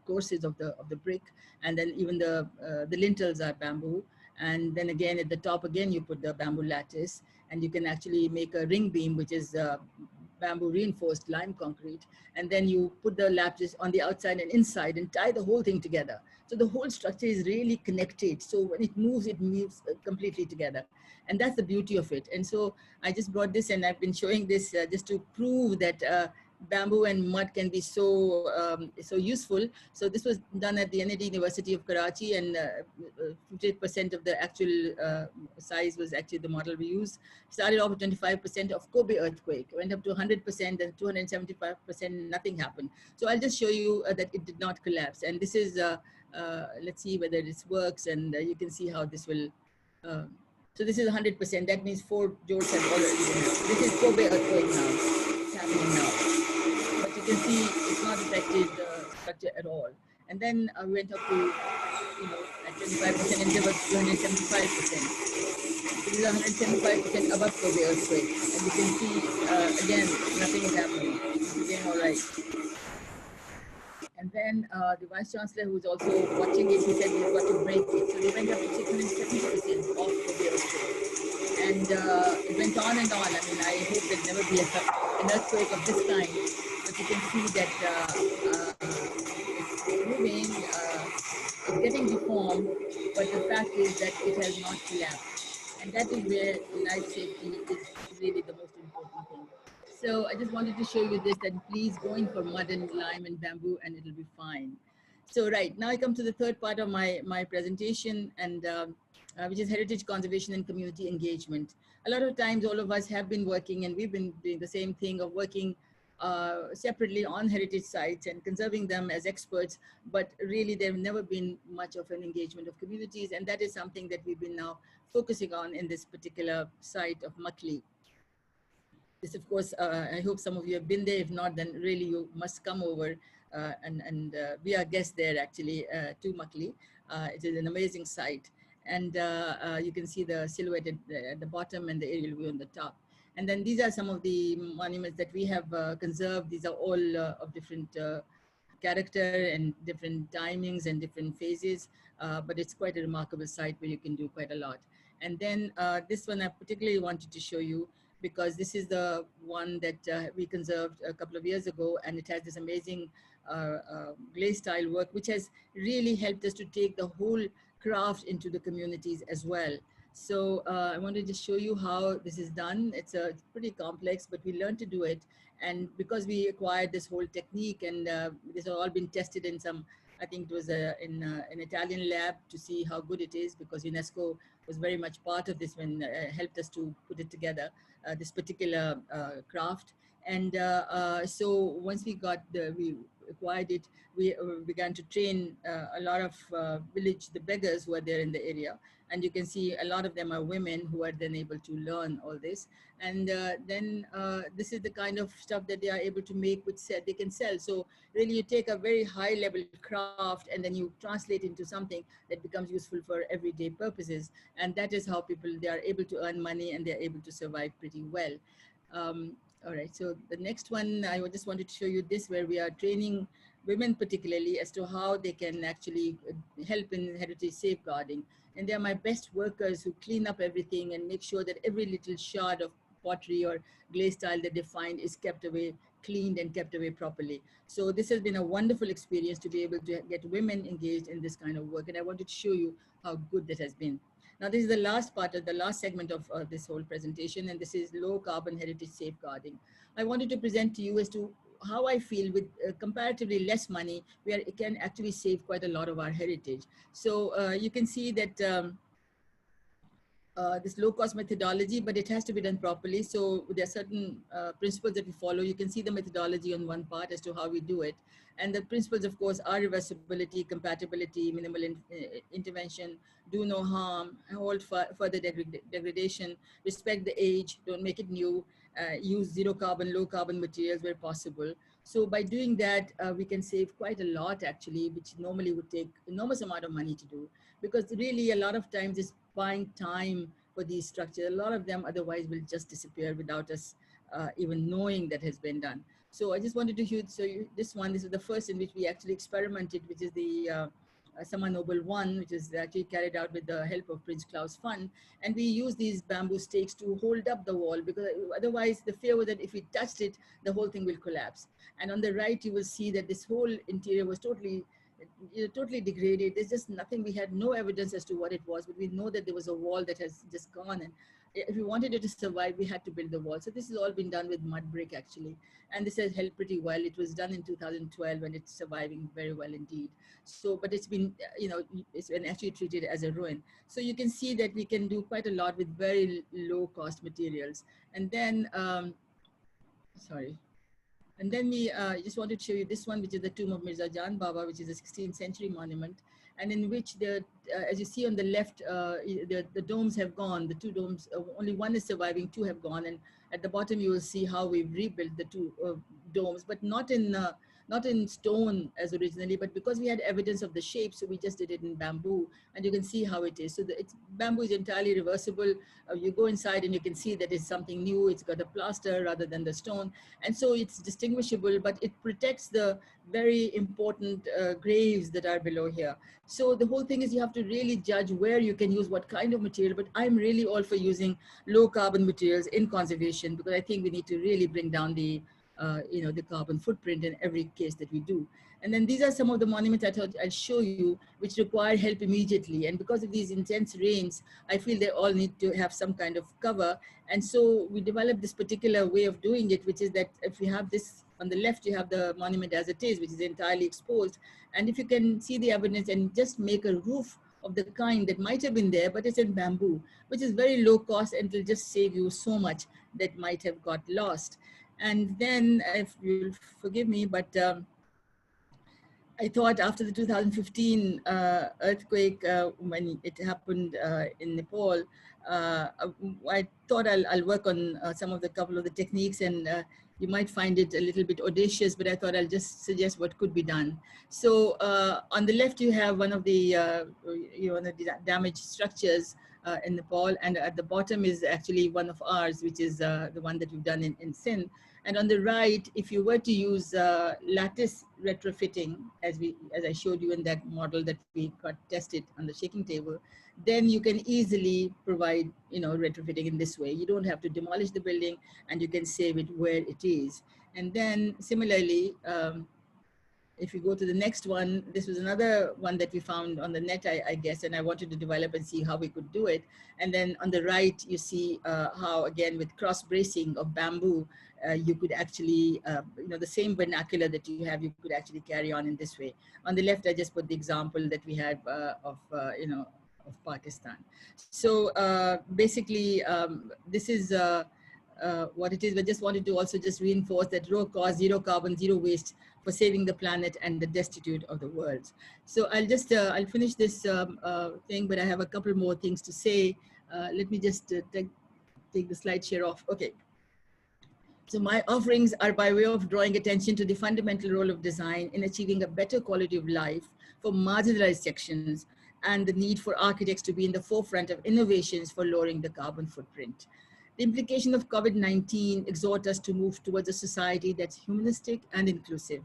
Speaker 2: courses of the brick, and then even the lintels are bamboo. And then again at the top again you put the bamboo lattice, and you can actually make a ring beam, which is bamboo reinforced lime concrete, and then you put the lattice on the outside and inside and tie the whole thing together. So the whole structure is really connected. So when it moves completely together. And that's the beauty of it. And so I just brought this, and I've been showing this just to prove that bamboo and mud can be so useful. So this was done at the University of Karachi, and 50% of the actual size was actually the model we used. Started off with 25% of Kobe earthquake, went up to 100%, and 275%, nothing happened. So I'll just show you that it did not collapse. And this is, let's see whether this works, and you can see how this will, so this is 100%, that means 4 jolts have already been. This is Kobe earthquake now, it's happening now. But you can see it's not affected the structure at all. And then we went up to, at 25% and there was 275%. So this is 175% above Kobe earthquake. And you can see, again, nothing is happening. It's again all right. And then the Vice Chancellor, who was also watching it, he said we've got to break it. So they went up to 670% off Kobe earthquake. And it went on and on. I mean, I hope there'll never be an earthquake of this kind. But you can see that it's moving, it's getting deformed, but the fact is that it has not collapsed. And that is where life safety is really the most important thing. So I just wanted to show you this, that please go in for mud and lime and bamboo and it'll be fine. So right, now I come to the third part of my presentation, and which is heritage conservation and community engagement. A lot of times all of us have been working, and we've been doing the same thing of working separately on heritage sites and conserving them as experts, but really there's never been much of an engagement of communities, and that is something that we've been now focusing on in this particular site of Makli. This, of course, I hope some of you have been there. If not, then really you must come over and be our guest there actually to Makli. It is an amazing site. And you can see the silhouette at the bottom and the aerial view on the top. And then these are some of the monuments that we have conserved. These are all of different character and different timings and different phases, but it's quite a remarkable site where you can do quite a lot. And then this one I particularly wanted to show you, because this is the one that we conserved a couple of years ago, and it has this amazing glaze style work, which has really helped us to take the whole craft into the communities as well. So I wanted to show you how this is done. It's pretty complex, but we learned to do it. And because we acquired this whole technique, and this has all been tested in some, I think it was in an Italian lab to see how good it is, because UNESCO was very much part of this when helped us to put it together, this particular craft. And so once we got acquired it, we began to train a lot of the beggars who are there in the area. And you can see a lot of them are women who are then able to learn all this. And then this is the kind of stuff that they are able to make, which they can sell. So really you take a very high level craft and then you translate into something that becomes useful for everyday purposes. And that is how people, they are able to earn money and they're able to survive pretty well. All right, so the next one, I just wanted to show you this, where we are training women particularly as to how they can actually help in heritage safeguarding. And they are my best workers who clean up everything and make sure that every little shard of pottery or glaze tile that they find is kept away, cleaned and kept away properly. So this has been a wonderful experience to be able to get women engaged in this kind of work. And I wanted to show you how good that has been. Now, this is the last part of the last segment of this whole presentation, and this is low carbon heritage safeguarding. I wanted to present to you as to how I feel with comparatively less money, we can actually save quite a lot of our heritage. So you can see that this low cost methodology, but it has to be done properly. So there are certain principles that we follow. You can see the methodology on one part as to how we do it. And the principles, of course, are reversibility, compatibility, minimal intervention, do no harm, hold further degradation, respect the age, don't make it new, use zero carbon, low carbon materials where possible. So by doing that, we can save quite a lot actually, which normally would take enormous amount of money to do, because really a lot of times it's buying time for these structures. A lot of them otherwise will just disappear without us even knowing that has been done. So I just wanted to show you this one. This is the first in which we actually experimented, which is the Summer Noble 1, which is actually carried out with the help of Prince Claus Fund. And we use these bamboo stakes to hold up the wall, because otherwise the fear was that if we touched it, the whole thing will collapse. And on the right, you will see that this whole interior was totally degraded. There's just nothing. We had no evidence as to what it was, but we know that there was a wall that has just gone. And if we wanted it to survive, we had to build the wall. So this has all been done with mud brick actually. And this has held pretty well. It was done in 2012 and it's surviving very well indeed. So, but it's been, it's been actually treated as a ruin. So you can see that we can do quite a lot with very low cost materials. And then, sorry. And then we just wanted to show you this one, which is the tomb of Mirza Jan Baba, which is a 16th century monument, and in which as you see on the left, the domes have gone. The two domes, only one is surviving, two have gone. And at the bottom, you will see how we've rebuilt the two domes, but not in stone as originally, but because we had evidence of the shape, so we just did it in bamboo, and you can see how it is. So bamboo is entirely reversible. You go inside and you can see that it's something new. It's got a plaster rather than the stone. And so it's distinguishable, but it protects the very important graves that are below here. So the whole thing is you have to really judge where you can use what kind of material, but I'm really all for using low carbon materials in conservation, because I think we need to really bring down the the carbon footprint in every case that we do. And then these are some of the monuments I thought I'll show you, which require help immediately. And because of these intense rains, I feel they all need to have some kind of cover. And so we developed this particular way of doing it, which is that if you have this on the left, you have the monument as it is, which is entirely exposed. And if you can see the evidence and just make a roof of the kind that might have been there, but it's in bamboo, which is very low cost and will just save you so much that might have got lost. And then, if you'll forgive me, but I thought after the 2015 earthquake, when it happened in Nepal, I thought I'll work on couple of the techniques, and you might find it a little bit audacious, but I thought I'll just suggest what could be done. So on the left, you have one of the damaged structures in Nepal, and at the bottom is actually one of ours, which is the one that we've done in Sindh. And on the right, if you were to use lattice retrofitting, as I showed you in that model that we got tested on the shaking table, then you can easily provide, retrofitting in this way. You don't have to demolish the building, and you can save it where it is. And then similarly, if you go to the next one, this was another one that we found on the net, I guess, and I wanted to develop and see how we could do it. And then on the right, you see how, again, with cross bracing of bamboo, you could actually, the same vernacular that you have, you could actually carry on in this way. On the left, I just put the example that we had of Pakistan. So basically, this is what it is. But just wanted to also just reinforce that low cost, zero carbon, zero waste for saving the planet and the destitute of the world. So I'll just, I'll finish this thing, but I have a couple more things to say. Let me just take the slide share off. Okay. So my offerings are by way of drawing attention to the fundamental role of design in achieving a better quality of life for marginalized sections and the need for architects to be in the forefront of innovations for lowering the carbon footprint. The implication of COVID-19 exhort us to move towards a society that's humanistic and inclusive.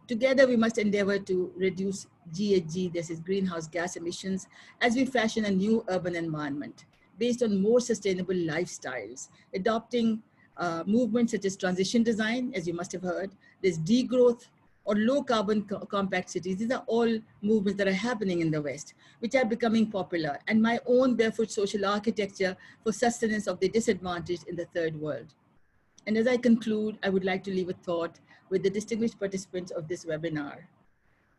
Speaker 2: Together, we must endeavor to reduce GHG, this is greenhouse gas emissions, as we fashion a new urban environment based on more sustainable lifestyles, adopting movements such as transition design, as you must have heard. There's degrowth or low carbon compact cities. These are all movements that are happening in the West, which are becoming popular, and my own Barefoot Social Architecture for sustenance of the disadvantaged in the third world. And as I conclude, I would like to leave a thought with the distinguished participants of this webinar.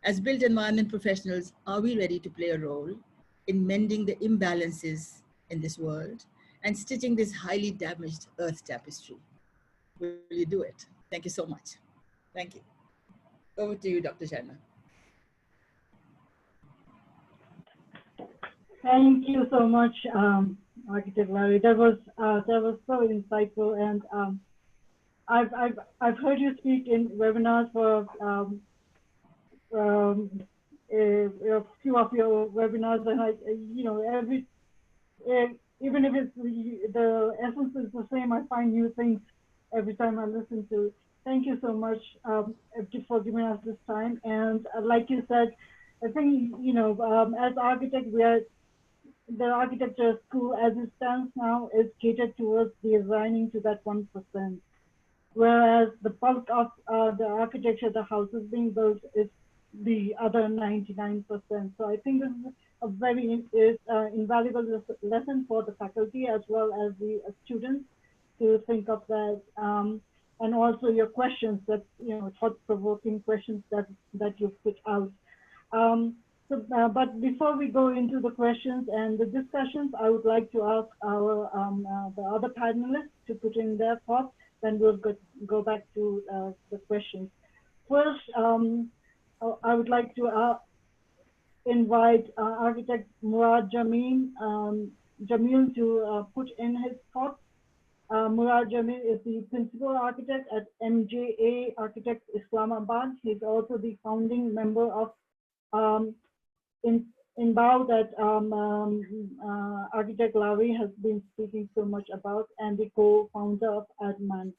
Speaker 2: As built environment professionals, are we ready to play a role in mending the imbalances in this world and stitching this highly damaged earth tapestry? Will you do it? Thank you so much. Thank you. Over to you, Dr. Sharma.
Speaker 1: Thank you so much, Architect Larry. That was so insightful, and I've heard you speak in webinars for a few of your webinars, and even if it's the essence is the same, I find new things every time I listen to. Thank you so much for giving us this time. And like you said, I think, as architects, the architecture school as it stands now is catered towards designing to that 1%. Whereas the bulk of the architecture, the houses being built is the other 99%. So I think this is a very invaluable lesson for the faculty as well as the students to think of that. And also your questions, that thought-provoking questions that you put out. But before we go into the questions and the discussions, I would like to ask our the other panelists to put in their thoughts. Then we'll go back to the questions. First, I would like to invite architect Murad Jamil to put in his thoughts. Murad Jamil is the principal architect at MJA Architects Islamabad. He's also the founding member of INTBAU that Architect Larry has been speaking so much about, and the co-founder of ADMAN.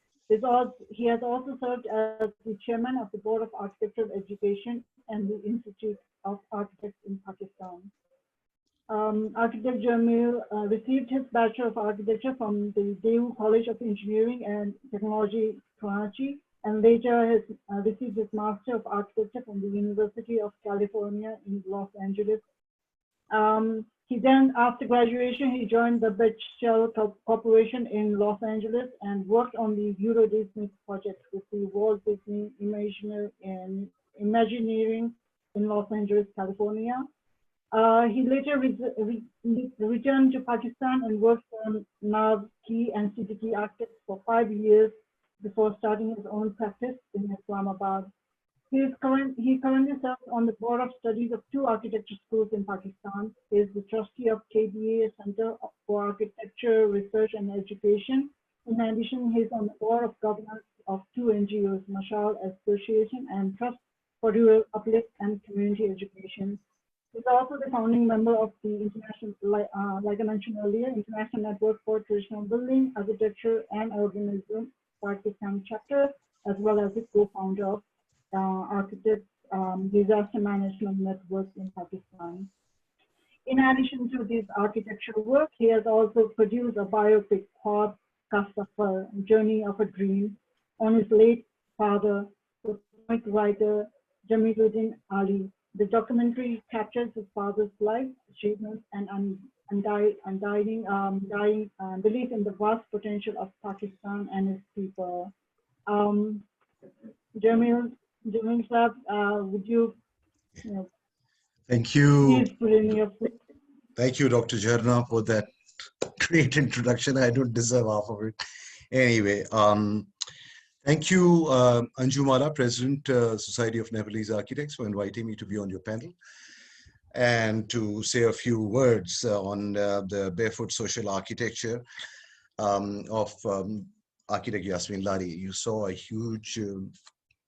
Speaker 1: He has also served as the chairman of the Board of Architectural Education and the Institute of Architects in Pakistan. Architect Jamil received his Bachelor of Architecture from the DEU College of Engineering and Technology, Karachi, and later received his Master of Architecture from the University of California in Los Angeles. He then, after graduation, he joined the BISGES Corporation in Los Angeles and worked on the URBANIZED project with the Walt Disney Imagineering in Los Angeles, California. He later returned to Pakistan and worked on NAV-Key and CTT Architects for 5 years before starting his own practice in Islamabad. He currently serves on the Board of Studies of 2 architecture schools in Pakistan. He is the trustee of KBA Center for Architecture, Research and Education. In addition, he is on the Board of Governance of 2 NGOs, Mashal Association and Trust for Rural Uplift and Community Education. He is also the founding member of the International, like I mentioned earlier, International Network for Traditional Building, Architecture and Urbanism, Pakistan chapter, as well as the co-founder of Architects Disaster Management Network in Pakistan. In addition to this architectural work, he has also produced a biopic called Kasafar, Journey of a Dream, on his late father, the comic writer Jamiluddin Ali. The documentary captures his father's life, achievements, and undying belief in the vast potential of Pakistan and its people. Jamil Saab, would you,
Speaker 3: Thank you.
Speaker 1: Please put in your...
Speaker 3: Thank you, Dr. Jharna, for that great introduction. I don't deserve half of it. Anyway, Thank you, Anjumala, President, Society of Nepalese Architects, for inviting me to be on your panel and to say a few words on the Barefoot Social Architecture of architect Yasmin Lari. You saw a huge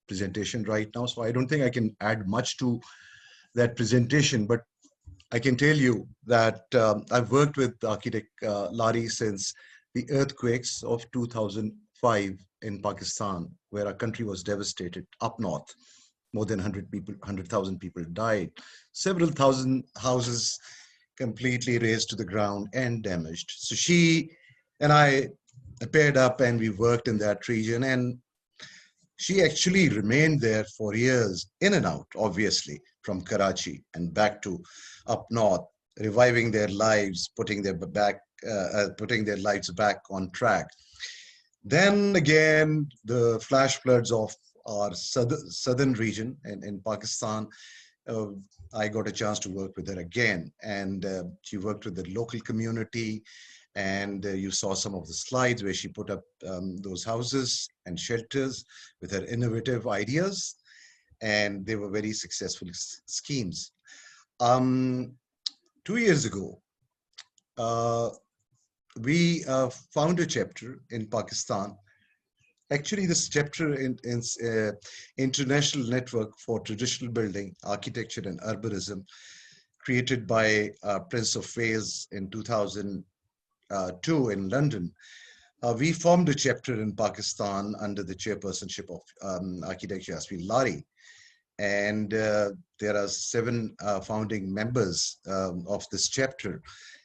Speaker 3: presentation right now, so I don't think I can add much to that presentation, but I can tell you that I've worked with architect Lari since the earthquakes of 2005 in Pakistan, where our country was devastated up north. More than 100,000 people died. Several thousand houses completely razed to the ground and damaged. So she and I paired up and we worked in that region, and she actually remained there for years, in and out, obviously, from Karachi and back to up north, reviving their lives, putting their lives back on track. Then again, the flash floods of our southern region in Pakistan, I got a chance to work with her again, and she worked with the local community, and you saw some of the slides where she put up those houses and shelters with her innovative ideas, and they were very successful schemes. 2 years ago, we found a chapter in Pakistan. Actually, this chapter in International Network for Traditional Building, Architecture and Urbanism, created by Prince of Wales in 2002 in London. We formed a chapter in Pakistan under the chairpersonship of architect Yasmin Lari. And there are 7 founding members of this chapter.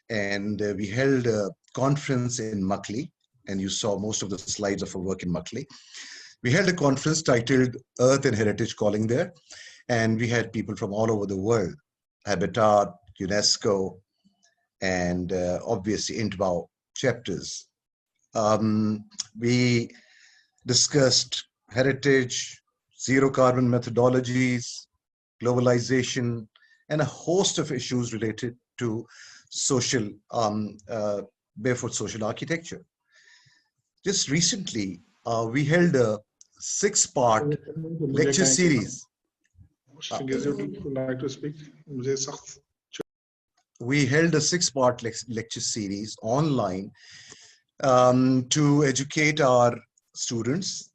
Speaker 3: And we held a conference in Makli, and you saw most of the slides of our work in Makli. We held a conference titled Earth and Heritage Calling there, and we had people from all over the world, Habitat, UNESCO, and obviously INTBAU chapters. We discussed heritage, zero carbon methodologies, globalization, and a host of issues related to social, barefoot social architecture. Just recently, we held a 6-part lecture series.
Speaker 4: Like to speak?
Speaker 3: We held a 6-part lecture series online to educate our students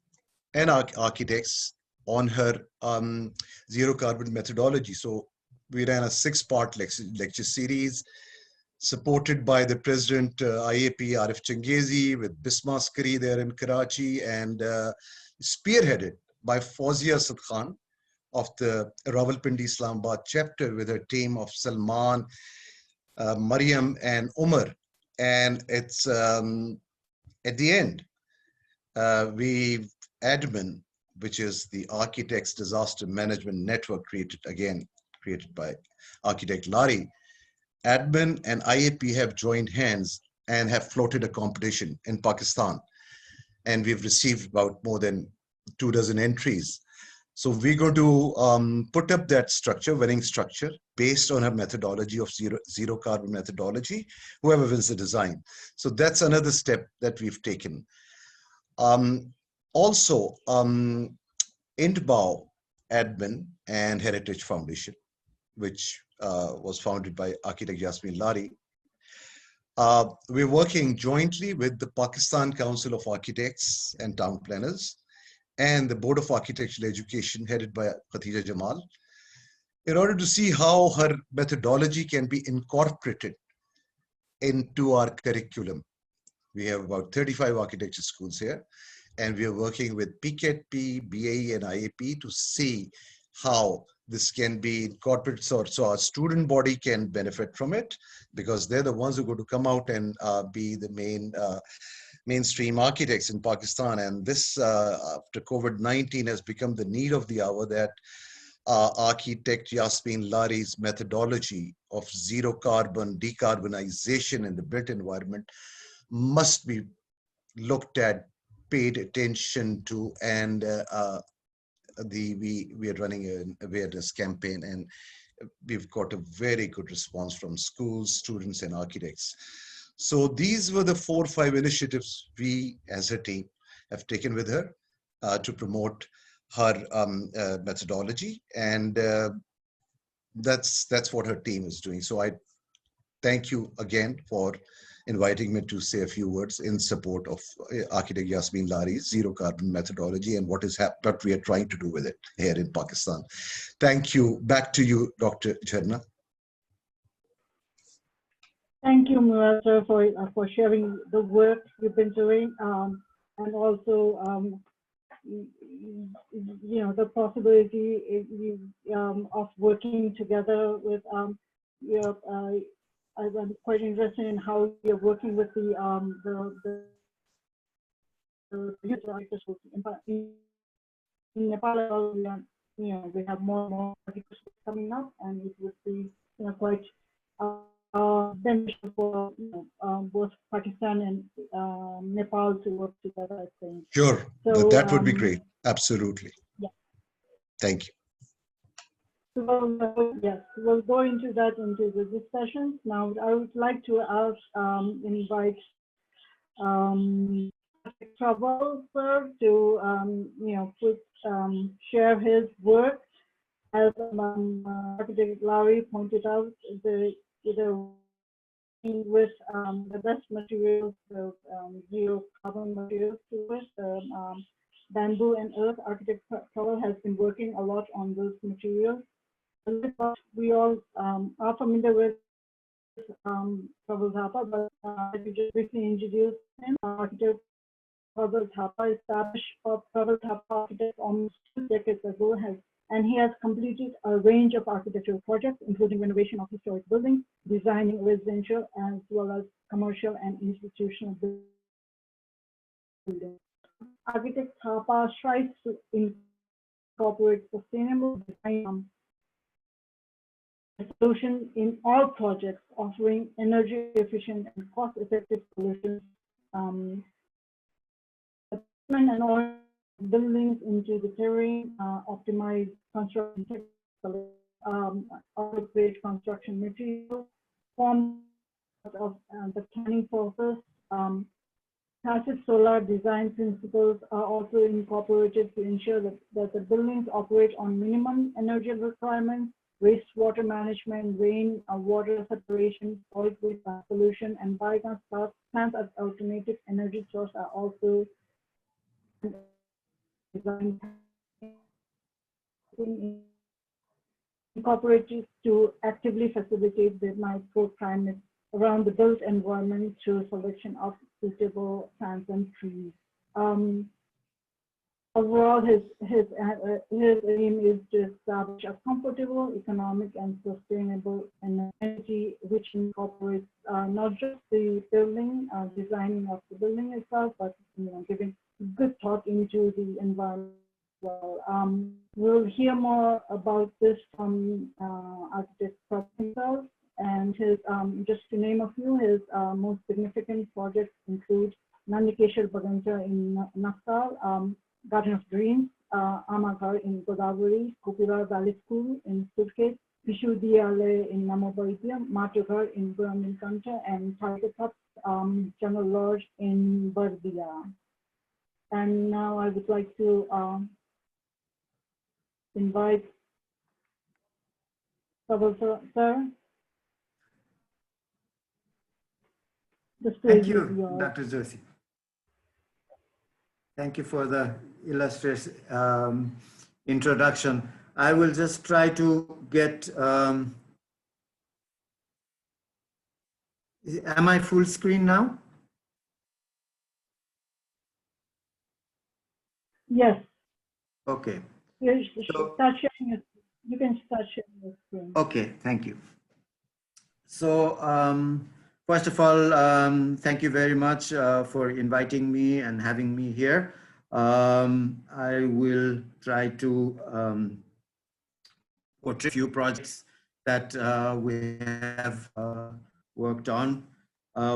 Speaker 3: and our architects on her zero carbon methodology. So we ran a 6-part lecture series supported by the president IAP Arif Changezi with Bisma Askari there in Karachi, and spearheaded by Fawzia Asad Khan of the Rawalpindi Islamabad chapter with her team of Salman, Mariam and Umar. And it's at the end, we admin, which is the Architects Disaster Management Network created by architect Lari. Admin and IAP have joined hands and have floated a competition in Pakistan. And we've received about more than 24 entries. So we're going to put up that structure, winning structure, based on her methodology of zero carbon methodology, whoever wins the design. So that's another step that we've taken. Also, INTBAU Admin and Heritage Foundation, which was founded by architect Yasmin Lari. We're working jointly with the Pakistan Council of Architects and Town Planners and the Board of Architectural Education headed by Khatija Jamal, in order to see how her methodology can be incorporated into our curriculum. We have about 35 architecture schools here, and we are working with PKP, BAE and IAP to see how this can be incorporated, so our student body can benefit from it, because they're the ones who are going to come out and be the mainstream architects in Pakistan. And this, after COVID-19, has become the need of the hour, that architect Yasmin Lari's methodology of zero carbon decarbonization in the built environment must be looked at, paid attention to, and we are running an awareness campaign, and we've got a very good response from schools, students, and architects. So these were the 4 or 5 initiatives we as a team have taken with her. to promote her methodology, and that's what her team is doing. So I thank you again for inviting me to say a few words in support of architect Yasmin Lari's zero carbon methodology and what we are trying to do with it here in Pakistan. Thank you. Back to you, Dr. Jharna.
Speaker 1: Thank you, Mirza, for sharing the work you've been doing, and also the possibility of working together with I'm quite interested in how you're working with the youth architects in Nepal. We have more and more architects coming up, and it would be quite beneficial for both Pakistan and Nepal to work together, I think.
Speaker 3: Sure,
Speaker 1: so,
Speaker 3: that would be great. Absolutely.
Speaker 1: Yeah.
Speaker 3: Thank you.
Speaker 1: So, yes, we'll go into the discussions. Now, I would like to invite Trouble, sir, to share his work. As Architect Larry pointed out, with the best materials, the zero carbon materials to it, bamboo and earth. Architect Trouble has been working a lot on those materials. We all are familiar with Trouble Thapa, but I could just briefly introduce him. Architect Trouble Thapa established Trouble Thapa Architect almost 2 decades ago, and he has completed a range of architectural projects, including renovation of historic buildings, designing residential as well as commercial and institutional buildings. Architect Thapa strives to incorporate sustainable design solution in all projects, offering energy efficient and cost-effective solutions, and all buildings into the terrain, optimize construction techniques, appropriate construction materials, form of the planning process. Passive solar design principles are also incorporated to ensure that the buildings operate on minimum energy requirements. Wastewater management, rain, water separation, solid waste solution, and biogas plants as alternative energy source are also designed incorporated to actively facilitate the microclimate around the built environment through selection of suitable plants and trees. Overall, his aim is to establish a comfortable, economic, and sustainable energy which incorporates not just the building, designing of the building itself, but giving good thought into the environment. Well, we'll hear more about this from architect himself, and his just to name a few, his most significant projects include Nandikeshwar Baganta in Naksal, Garden of Dreams, Amaghar in Godavari, Kupila Valley School in Surkhet, Vishuddhayalaya in Namabaidya, Matughar in Burmilkanta, and Targetap General Lodge in Bardia. And now I would like to invite Prabal sir.
Speaker 4: Thank you, Dr. Joshi. Thank you for the illustrious introduction. I will just try to get, am I full screen now?
Speaker 1: Yes.
Speaker 4: Okay.
Speaker 1: You can start sharing your screen.
Speaker 4: Okay, thank you. So, first of all, thank you very much for inviting me and having me here. I will try to portray a few projects that we have worked on.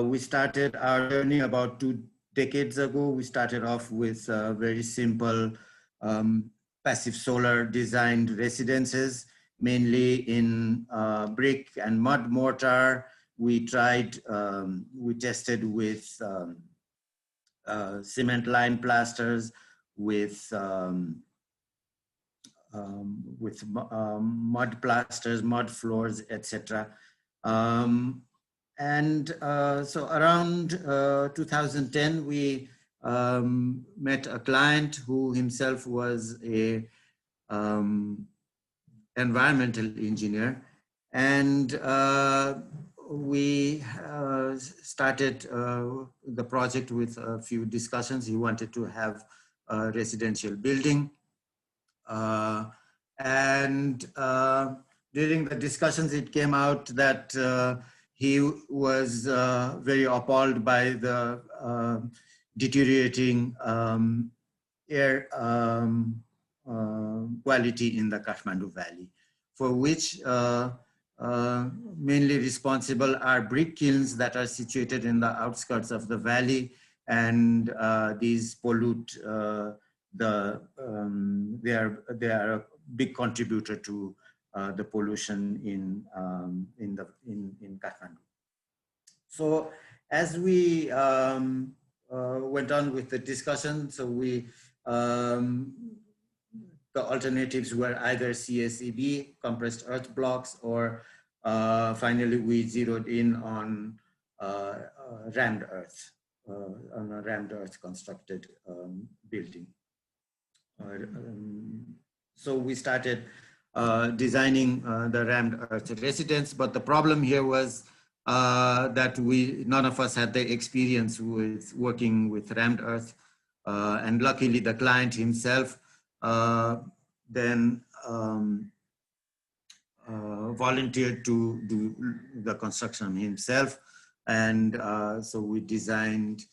Speaker 4: We started our journey about 2 decades ago. We started off with very simple passive solar designed residences, mainly in brick and mud mortar. We tried, we tested with cement line plasters. with mud plasters, mud floors, etc. So around 2010, we met a client who himself was a environmental engineer, and we started the project with a few discussions. He wanted to have a residential building, during the discussions it came out that he was very appalled by the deteriorating air quality in the Kathmandu Valley, for which mainly responsible are brick kilns that are situated in the outskirts of the valley, and these pollute they are a big contributor to the pollution in Kathmandu. So as we went on with the discussion, so we the alternatives were either CSEB, compressed earth blocks, or finally we zeroed in on rammed earth, on a rammed earth constructed building. So we started designing the rammed earth residence, but the problem here was that none of us had the experience with working with rammed earth, and luckily the client himself then volunteered to do the construction himself, and so we designed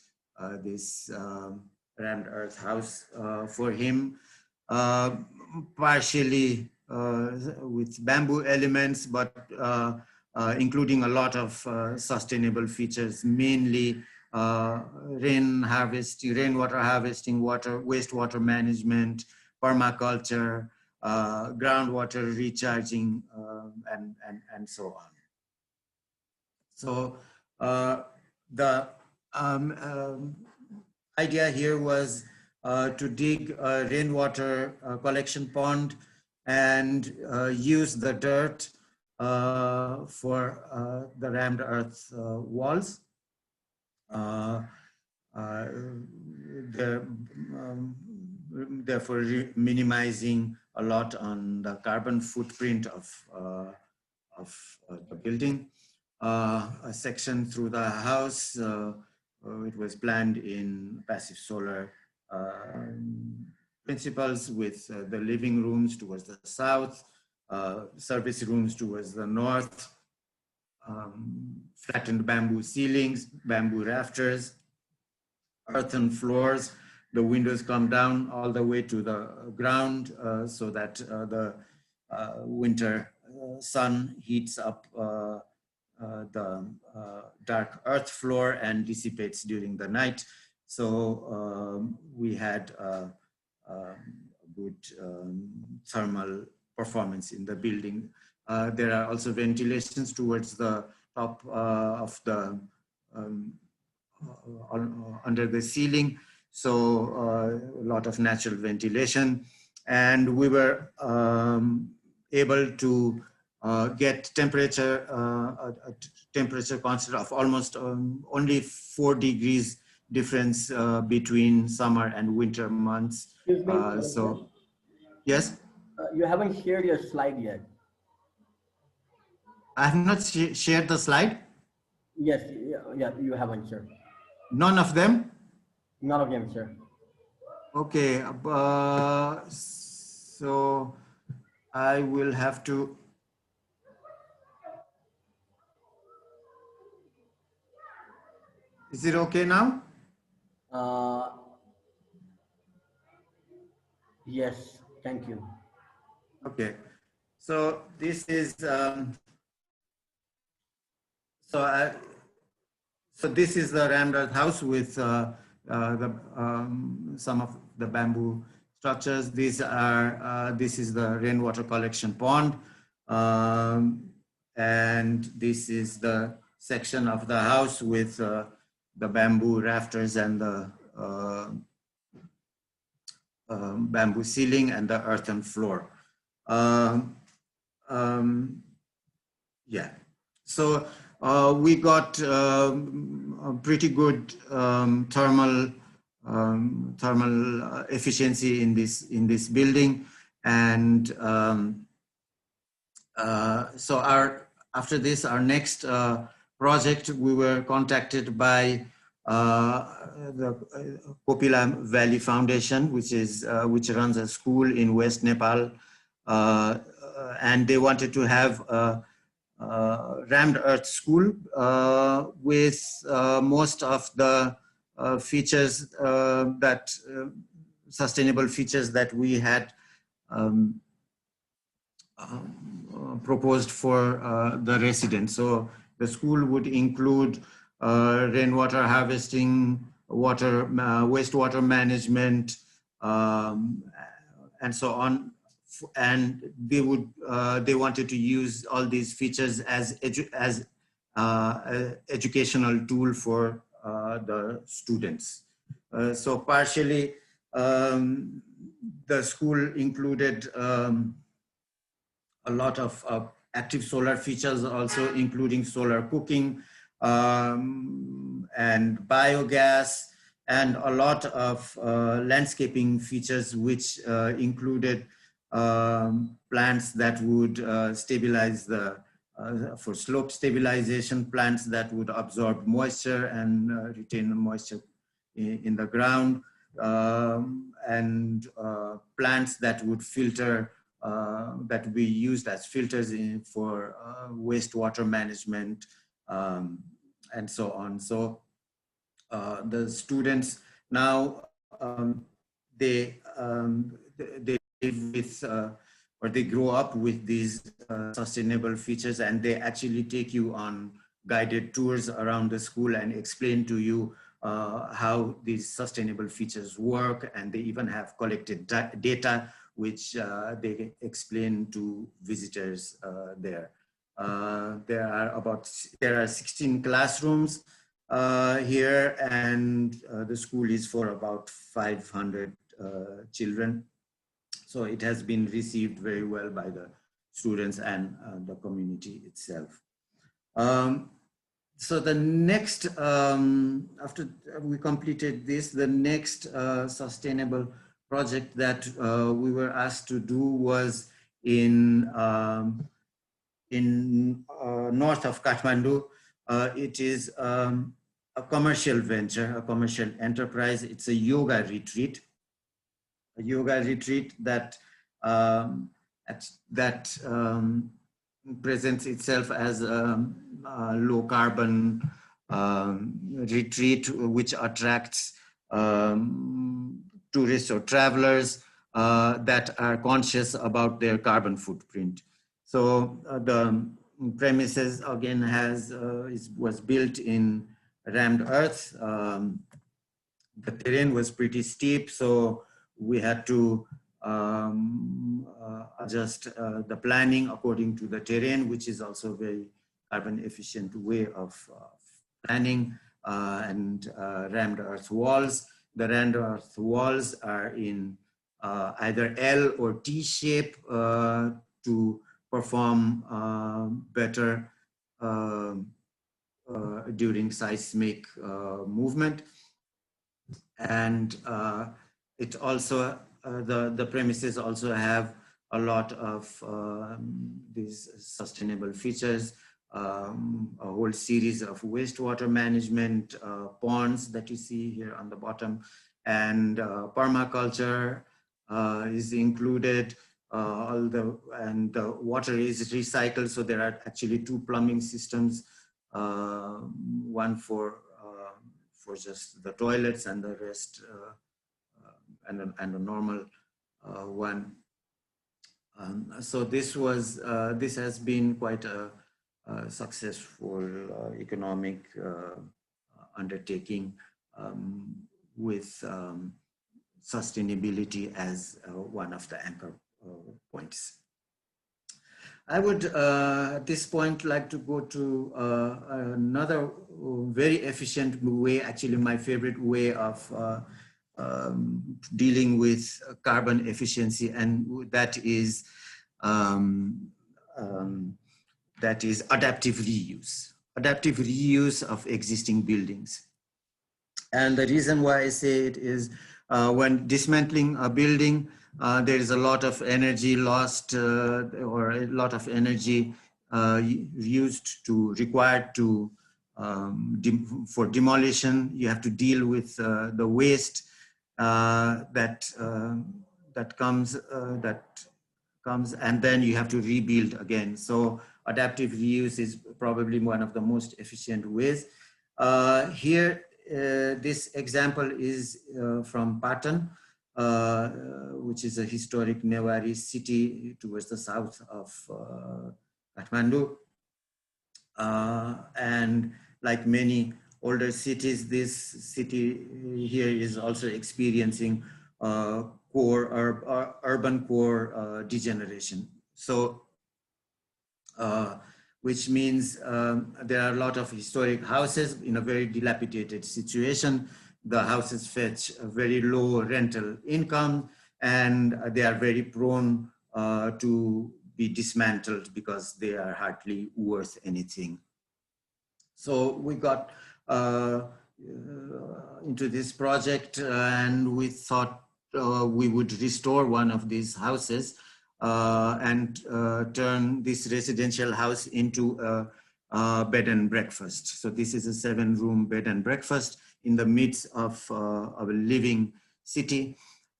Speaker 4: this rammed earth house for him, partially with bamboo elements, but including a lot of sustainable features, mainly rainwater harvesting, wastewater management, permaculture, groundwater recharging, and so on. So the idea here was to dig a rainwater collection pond and use the dirt for the rammed earth walls. Therefore minimizing a lot on the carbon footprint of the building. A section through the house, it was planned in passive solar principles, with the living rooms towards the south, service rooms towards the north, flattened bamboo ceilings, bamboo rafters, earthen floors. The windows come down all the way to the ground so that the winter sun heats up the dark earth floor and dissipates during the night. So we had a good thermal performance in the building. There are also ventilations towards the top of the under the ceiling, so a lot of natural ventilation, and we were able to get temperature a temperature constant of almost only 4 degrees difference between summer and winter months. So yes,
Speaker 5: you haven't shared your slide yet.
Speaker 4: I have not shared the slide.
Speaker 5: Yes, yeah, you haven't shared.
Speaker 4: None of them?
Speaker 5: None of them, sir.
Speaker 4: Okay, so I will have to. Is it okay now?
Speaker 5: Yes, thank you.
Speaker 4: Okay, so this is so this is the rammed earth house with some of the bamboo structures. These are this is the rainwater collection pond, and this is the section of the house with the bamboo rafters and the bamboo ceiling and the earthen floor. Yeah, so we got a pretty good thermal efficiency in this building, and so after this, our next project, we were contacted by the CUPOLA Valley Foundation, which runs a school in West Nepal, and they wanted to have a rammed earth school with most of the features sustainable features that we had proposed for the residents. So the school would include rainwater harvesting, wastewater management, and so on. And they wanted to use all these features as educational tool for the students. So partially, the school included a lot of active solar features, also including solar cooking and biogas, and a lot of landscaping features, which included plants that would stabilize for slope stabilization, plants that would absorb moisture and retain the moisture in the ground, and plants that would filter, that would be used as filters for wastewater management, and so on. So the students now, they live with, or they grow up with these sustainable features, and they actually take you on guided tours around the school and explain to you how these sustainable features work, and they even have collected data which they explain to visitors there. There are 16 classrooms here, and the school is for about 500 children. So it has been received very well by the students and the community itself. So the next, after we completed this, the next sustainable project that we were asked to do was in north of Kathmandu. It is a commercial venture, a commercial enterprise. It's a yoga retreat. A yoga retreat that presents itself as a low carbon retreat, which attracts tourists or travelers that are conscious about their carbon footprint. So the premises again was built in rammed earth. The terrain was pretty steep, so we had to adjust the planning according to the terrain, which is also a very carbon efficient way of planning, and rammed earth walls. The rammed earth walls are in either L or T shape to perform better during seismic movement. And it also, the premises also have a lot of these sustainable features, a whole series of wastewater management, ponds that you see here on the bottom, and permaculture is included. And the water is recycled, so there are actually 2 plumbing systems, one for just the toilets, and the rest and a normal one. So this has been quite a successful economic undertaking, with sustainability as one of the anchor points. I would at this point like to go to another very efficient way, actually my favorite way of dealing with carbon efficiency, and that is adaptive reuse of existing buildings. And the reason why I say it is when dismantling a building, there is a lot of energy lost or a lot of energy required to for demolition. You have to deal with the waste that comes, and then you have to rebuild again. So adaptive reuse is probably one of the most efficient ways. Here, this example is from Patan, which is a historic Newari city towards the south of Kathmandu. And like many older cities, this city here is also experiencing urban core degeneration. So, which means there are a lot of historic houses in a very dilapidated situation. The houses fetch a very low rental income, and they are very prone to be dismantled because they are hardly worth anything. So we got into this project, and we thought we would restore one of these houses and turn this residential house into a bed and breakfast. So this is a 7-room bed and breakfast in the midst of a living city,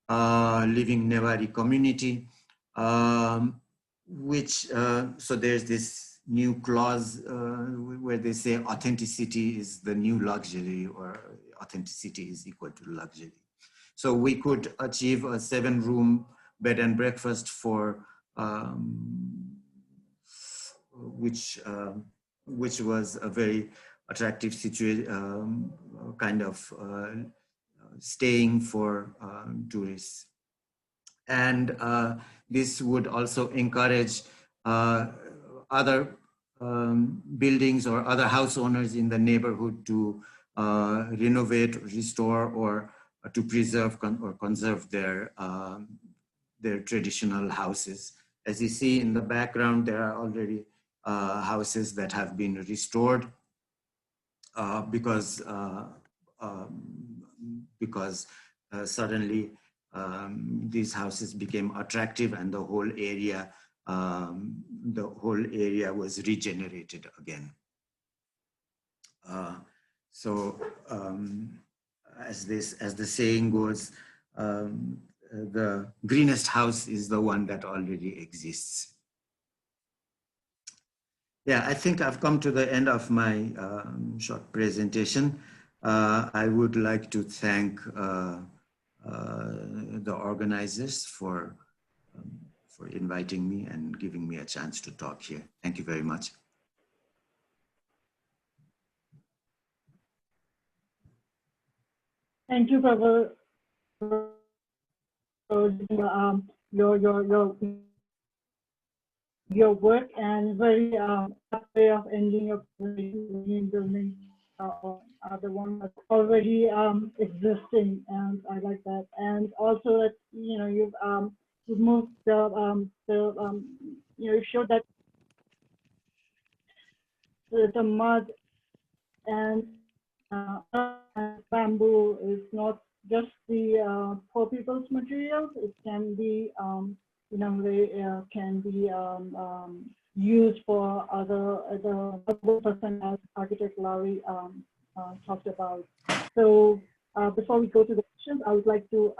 Speaker 4: living Newari community, so there's this new clause where they say authenticity is the new luxury, or authenticity is equal to luxury. So we could achieve a 7-room bed and breakfast for which was a very attractive situation, kind of staying for tourists. And this would also encourage other buildings or other house owners in the neighborhood to renovate, restore, or to preserve or conserve their traditional houses. As you see in the background, there are already houses that have been restored because suddenly these houses became attractive, and the whole area was regenerated again. As the saying goes, the greenest house is the one that already exists. Yeah, I think I've come to the end of my short presentation. I would like to thank the organizers for inviting me and giving me a chance to talk here. Thank you very much.
Speaker 1: Thank you for your work, and very way of ending your green building are the ones that's already existing, and I like that. And also that you've moved you showed that the mud and bamboo is not just the poor people's materials. It can be they can be used for other person, as Architect Larry talked about. So before we go to the questions, I would like to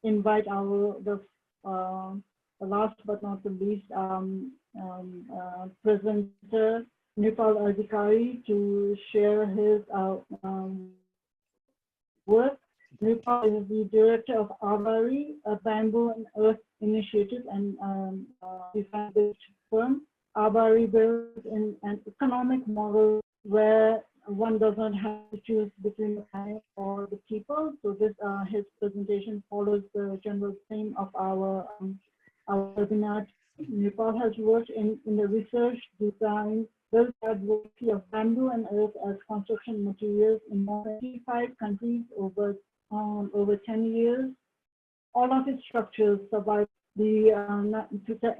Speaker 1: invite the last but not the least presenter, Nepal Adhikari, to share his work. Nepal is the director of ABARI, a bamboo and earth initiative and design-based firm. ABARI builds in an economic model where one does not have to choose between the planet or the people. So this his presentation follows the general theme of our webinar. Nepal has worked in the research, design, built advocacy of bamboo and earth as construction materials in more than 25 countries over over 10 years. All of its structures survived the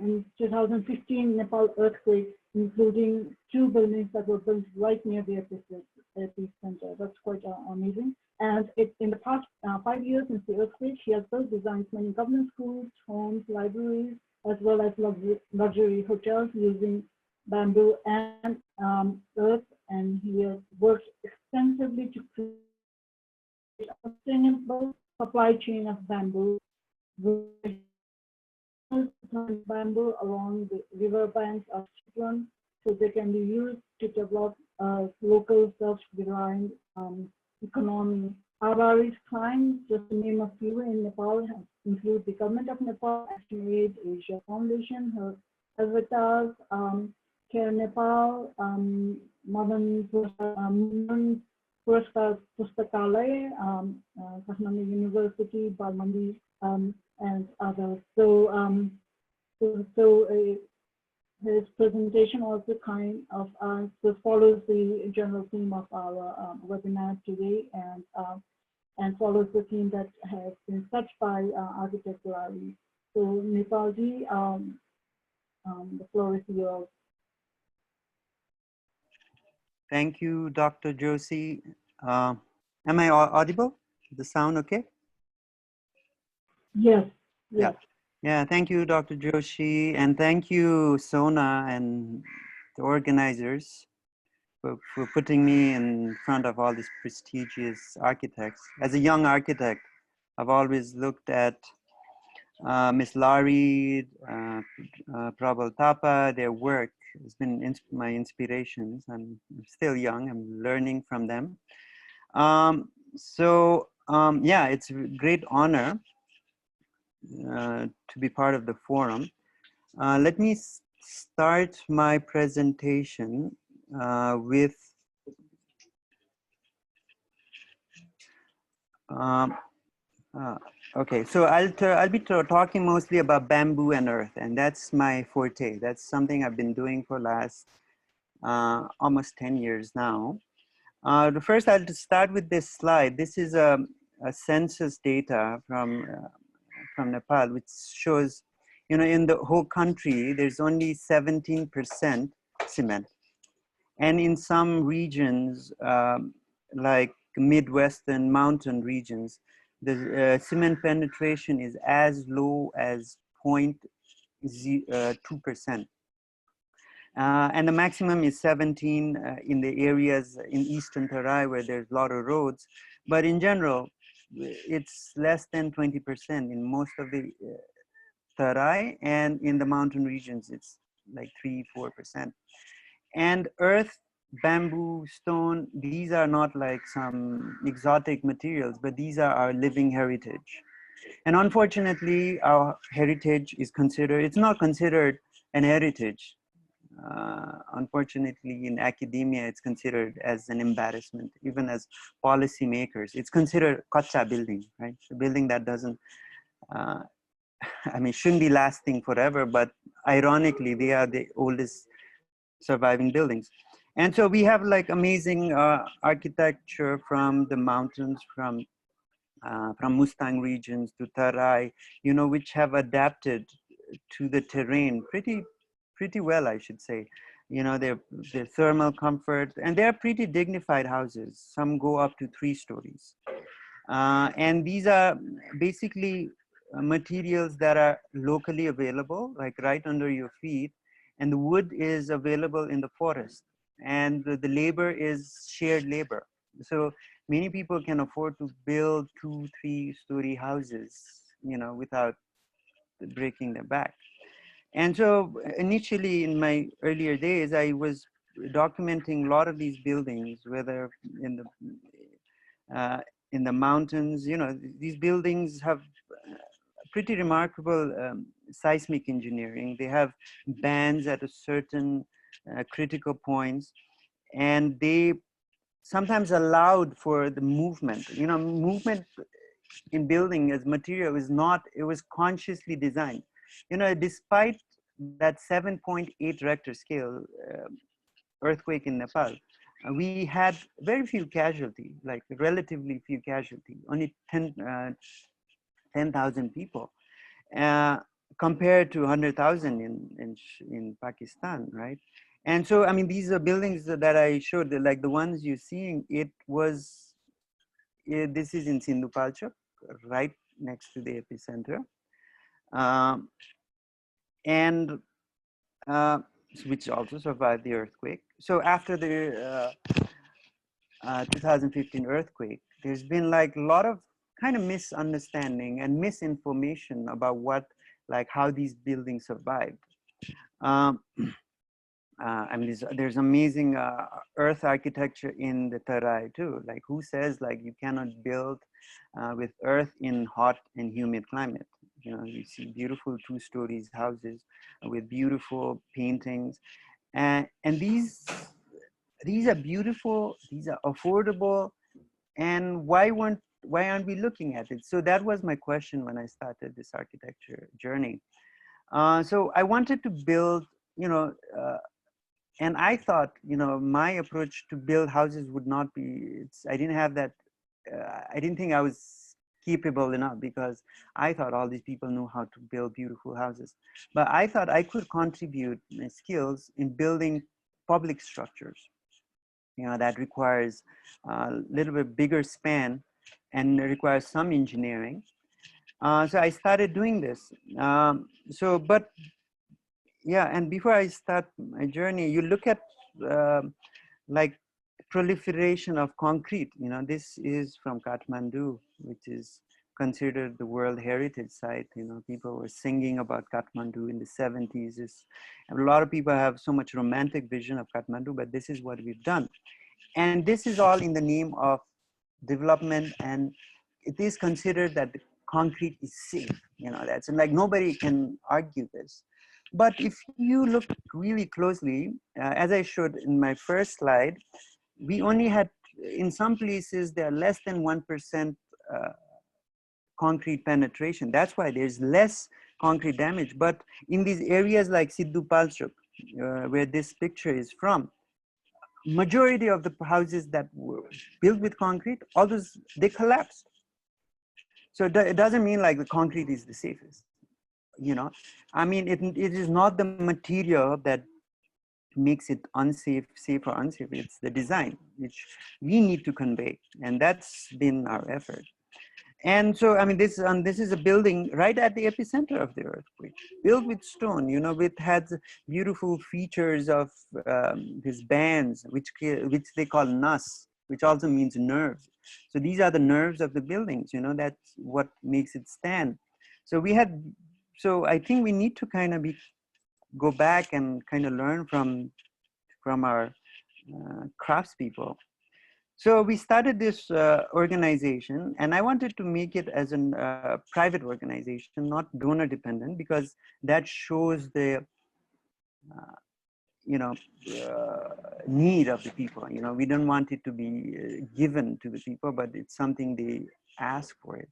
Speaker 1: in 2015 Nepal earthquake, including 2 buildings that were built right near the epicenter. That's quite amazing. And in the past 5 years since the earthquake, he has built, designed many government schools, homes, libraries, as well as luxury hotels using bamboo and earth. And he has worked extensively to create a sustainable supply chain of bamboo, bamboo along the river banks of Chitwan, so they can be used to develop local self-reliant economy. Arbari's clients, just to name a few in Nepal, include the Government of Nepal, ActionAid, Asia Foundation, Helvetas, Care Nepal, Madan Puraskar Pustakalaya, Kathmandu University, Balmandi, and others. So, his presentation also kind of follows the general theme of our webinar today, and follows the theme that has been touched by architecturally. So, Nepalji, the floor is yours.
Speaker 6: Thank you, Dr. Joshi. Am I audible? The sound okay?
Speaker 1: Yes. Yes.
Speaker 6: Yeah, thank you, Dr. Joshi, and thank you, Sona, and the organizers for putting me in front of all these prestigious architects. As a young architect, I've always looked at Miss Laurie, Prabal Thapa. Their work has been my inspirations. I'm still young, I'm learning from them. Yeah, it's a great honor to be part of the forum. Let me start my presentation with okay, so I'll be talking mostly about bamboo and earth, and that's my forte. That's something I've been doing for last almost 10 years now. First, I'll start with this slide. This is a census data from Nepal, which shows, in the whole country, there's only 17% cement. And in some regions, like Midwestern mountain regions, the cement penetration is as low as 0.2%. And the maximum is 17 in the areas in Eastern Tarai where there's a lot of roads. But in general, it's less than 20% in most of the Tarai, and in the mountain regions, it's like 3–4%. And earth, bamboo, stone, these are not like some exotic materials, but these are our living heritage. And unfortunately, our heritage is considered, it's not considered an heritage. Unfortunately, in academia, it's considered as an embarrassment. Even as policy makers, it's considered kacha building, right? A building that doesn't, I mean, shouldn't be lasting forever, but ironically, they are the oldest surviving buildings. And so we have like amazing architecture from the mountains, from Mustang regions to Tarai, which have adapted to the terrain pretty well, I should say. Their thermal comfort, and they're pretty dignified houses. Some go up to 3 stories. And these are basically materials that are locally available, like right under your feet. And the wood is available in the forest. And the labor is shared labor. So many people can afford to build 2–3 story houses, without breaking their back. And so initially in my earlier days, I was documenting a lot of these buildings, whether in the mountains. These buildings have pretty remarkable seismic engineering. They have bands at a certain critical points, and they sometimes allowed for the movement. Movement in building as material is not, it was consciously designed. Despite that 7.8 Richter scale earthquake in Nepal, we had very few casualty, like relatively few casualty, only 10,000 people, compared to 100,000 in Pakistan, right? And so, I mean, these are buildings that I showed, like the ones you're seeing, this is in Sindhupalchok, right next to the epicenter. And which also survived the earthquake. So after the 2015 earthquake, there's been like a lot of kind of misunderstanding and misinformation about how these buildings survived. I mean, there's amazing earth architecture in the Tarai too. Like, who says like you cannot build with earth in hot and humid climate? You know, you see beautiful 2-story houses with beautiful paintings, and these are beautiful, these are affordable, and why aren't we looking at it? So that was my question when I started this architecture journey. So I wanted to build, you know, and I thought, you know, my approach to build houses would not be, I didn't have that, I didn't think I was capable enough, because I thought all these people knew how to build beautiful houses. But I thought I could contribute my skills in building public structures, you know, that requires a little bit bigger span and requires some engineering. So I started doing this. But yeah, and before I start my journey, you look at like proliferation of concrete. You know, this is from Kathmandu, which is considered the World Heritage Site. You know, people were singing about Kathmandu in the 70s. A lot of people have so much romantic vision of Kathmandu, but this is what we've done. And this is all in the name of development, and it is considered that the concrete is safe. You know, that's, and like nobody can argue this. But if you look really closely, as I showed in my first slide, we only had, in some places, there are less than 1% concrete penetration. That's why there's less concrete damage. But in these areas like Sindhupalchok, where this picture is from, majority of the houses that were built with concrete, all those, they collapsed. So it doesn't mean like the concrete is the safest. You know, I mean, it is not the material that makes it unsafe, safe or unsafe. It's the design, which we need to convey, and that's been our effort. And so, I mean, this is a building right at the epicenter of the earthquake, built with stone. You know, it has beautiful features of these bands, which they call nas, which also means nerves. So these are the nerves of the buildings. You know, that's what makes it stand. So we had. So I think we need to kind of go back and kind of learn from our craftspeople. So we started this organization, and I wanted to make it as a private organization, not donor dependent, because that shows the need of the people. You know, we don't want it to be given to the people, but it's something they ask for it.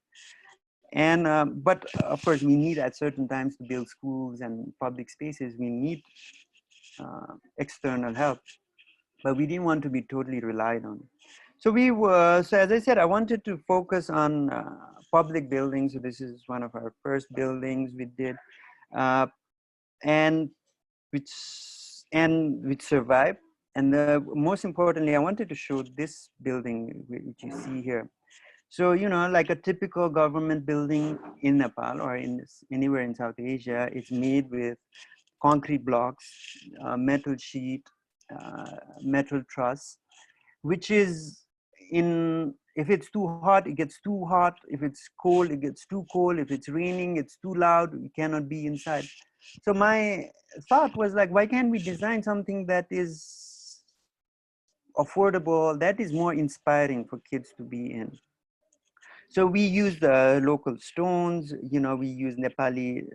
Speaker 6: And but of course, we need at certain times to build schools and public spaces, we need external help, but we didn't want to be totally relied on. So so as I said, I wanted to focus on public buildings. So this is one of our first buildings we did, and which survived. And most importantly, I wanted to show this building, which you see here. So, you know, like a typical government building in Nepal or anywhere in South Asia, it's made with concrete blocks, metal sheet, metal truss, which is if it's too hot, it gets too hot. If it's cold, it gets too cold. If it's raining, it's too loud. You cannot be inside. So my thought was like, why can't we design something that is affordable, that is more inspiring for kids to be in? So we use the local stones, you know, we use Nepali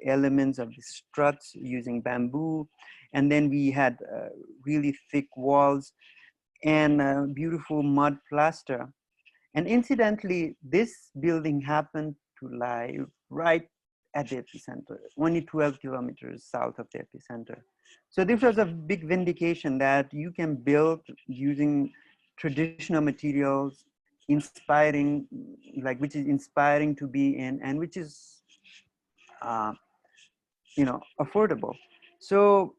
Speaker 6: elements of the struts using bamboo. And then we had really thick walls and beautiful mud plaster. And incidentally, this building happened to lie right at the epicenter, only 12 kilometers south of the epicenter. So this was a big vindication that you can build using traditional materials, inspiring, like which is inspiring to be in, and which is, you know, affordable. So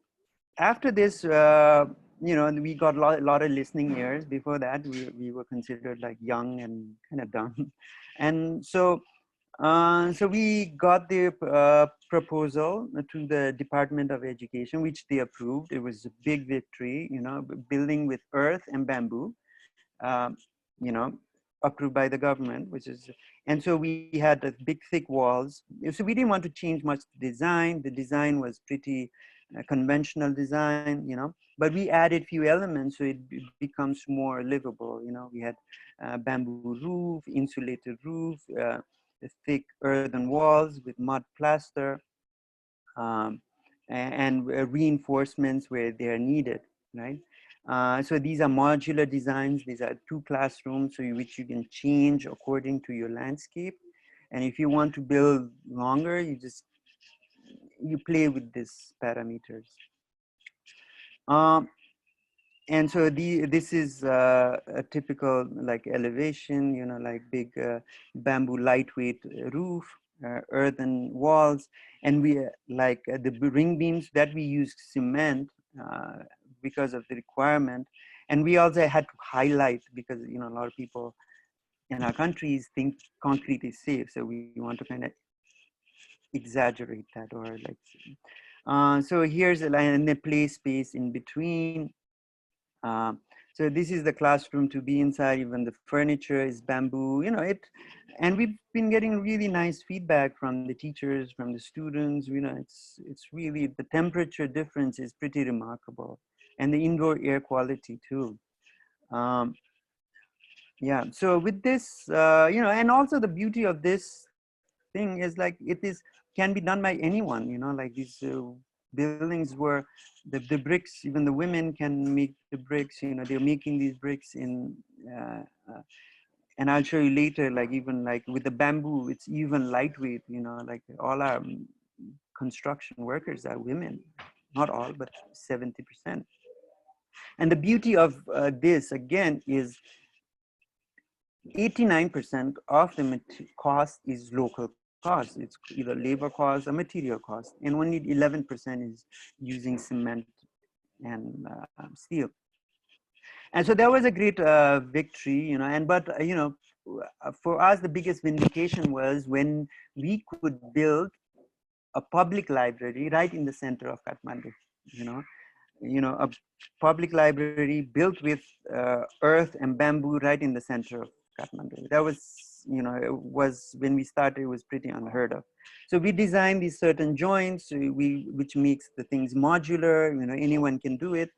Speaker 6: after this, you know, we got a lot of listening ears. Before that, we were considered like young and kind of dumb. And so, so we got the proposal to the Department of Education, which they approved. It was a big victory, you know, building with earth and bamboo, you know, approved by the government, which is, and so we had the big thick walls. So we didn't want to change much the design. The design was pretty conventional design, you know, but we added few elements so it becomes more livable. You know, we had bamboo roof, insulated roof, thick earthen walls with mud plaster, and reinforcements where they are needed, right? So these are modular designs. These are 2 classrooms, so which you can change according to your landscape. And if you want to build longer, you play with these parameters. And so this is a typical like elevation, you know, like big bamboo lightweight roof, earthen walls, and we like the ring beams that we use cement because of the requirement. And we also had to highlight because, you know, a lot of people in our countries think concrete is safe. So we want to kind of exaggerate that, or like, so here's a play space in between. So this is the classroom to be inside. Even the furniture is bamboo, you know, and we've been getting really nice feedback from the teachers, from the students. You know, it's really, the temperature difference is pretty remarkable, and the indoor air quality too. Yeah, so with this, you know, and also the beauty of this thing is like can be done by anyone, you know, like these buildings were the bricks, even the women can make the bricks, you know, they're making these bricks in, and I'll show you later, like even like with the bamboo, it's even lightweight, you know, like all our construction workers are women, not all, but 70%. And the beauty of this again is 89% of the cost is local cost. It's either labor cost or material cost, and only 11% is using cement and steel. And so that was a great victory, you know. And but you know, for us the biggest vindication was when we could build a public library right in the center of Kathmandu. You know, a public library built with earth and bamboo right in the center of Kathmandu. That was, you know, it was, when we started, it was pretty unheard of. So we designed these certain joints, which makes the things modular, you know, anyone can do it.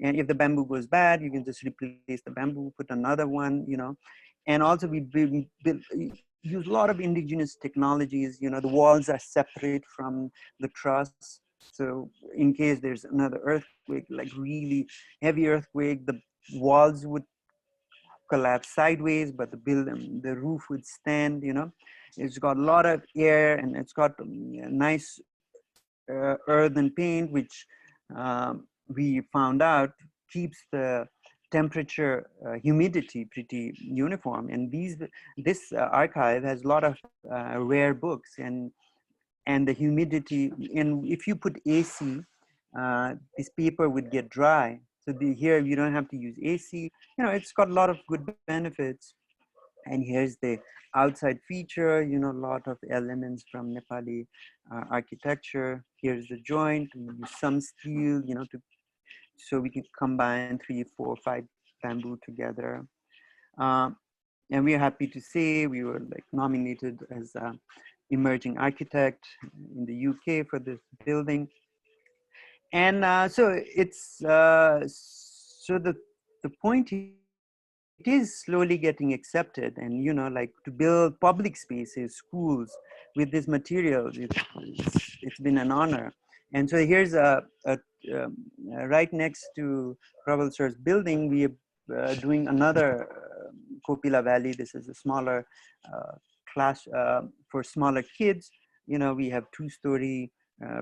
Speaker 6: And if the bamboo goes bad, you can just replace the bamboo, put another one, you know. And also we use a lot of indigenous technologies, you know, the walls are separate from the truss. So in case there's another earthquake, like really heavy earthquake, the walls would collapse sideways, but the roof would stand, you know. It's got a lot of air, and it's got nice earthen paint, which we found out keeps the temperature, humidity pretty uniform. And this archive has a lot of rare books, and the humidity, and if you put AC, this paper would get dry. So here you don't have to use AC. You know, it's got a lot of good benefits. And here's the outside feature, you know, a lot of elements from Nepali architecture. Here's the joint, we use some steel, you know, so we can combine 3, 4, 5 bamboo together. And we're happy to say we were like nominated as emerging architect in the UK for this building. And so it's, so the point is, it is slowly getting accepted. And, you know, like to build public spaces, schools with this material, it's been an honor. And so here's right next to Prabal Sir's building, we are doing another Kopila Valley. This is a smaller class for smaller kids. You know, we have 2-story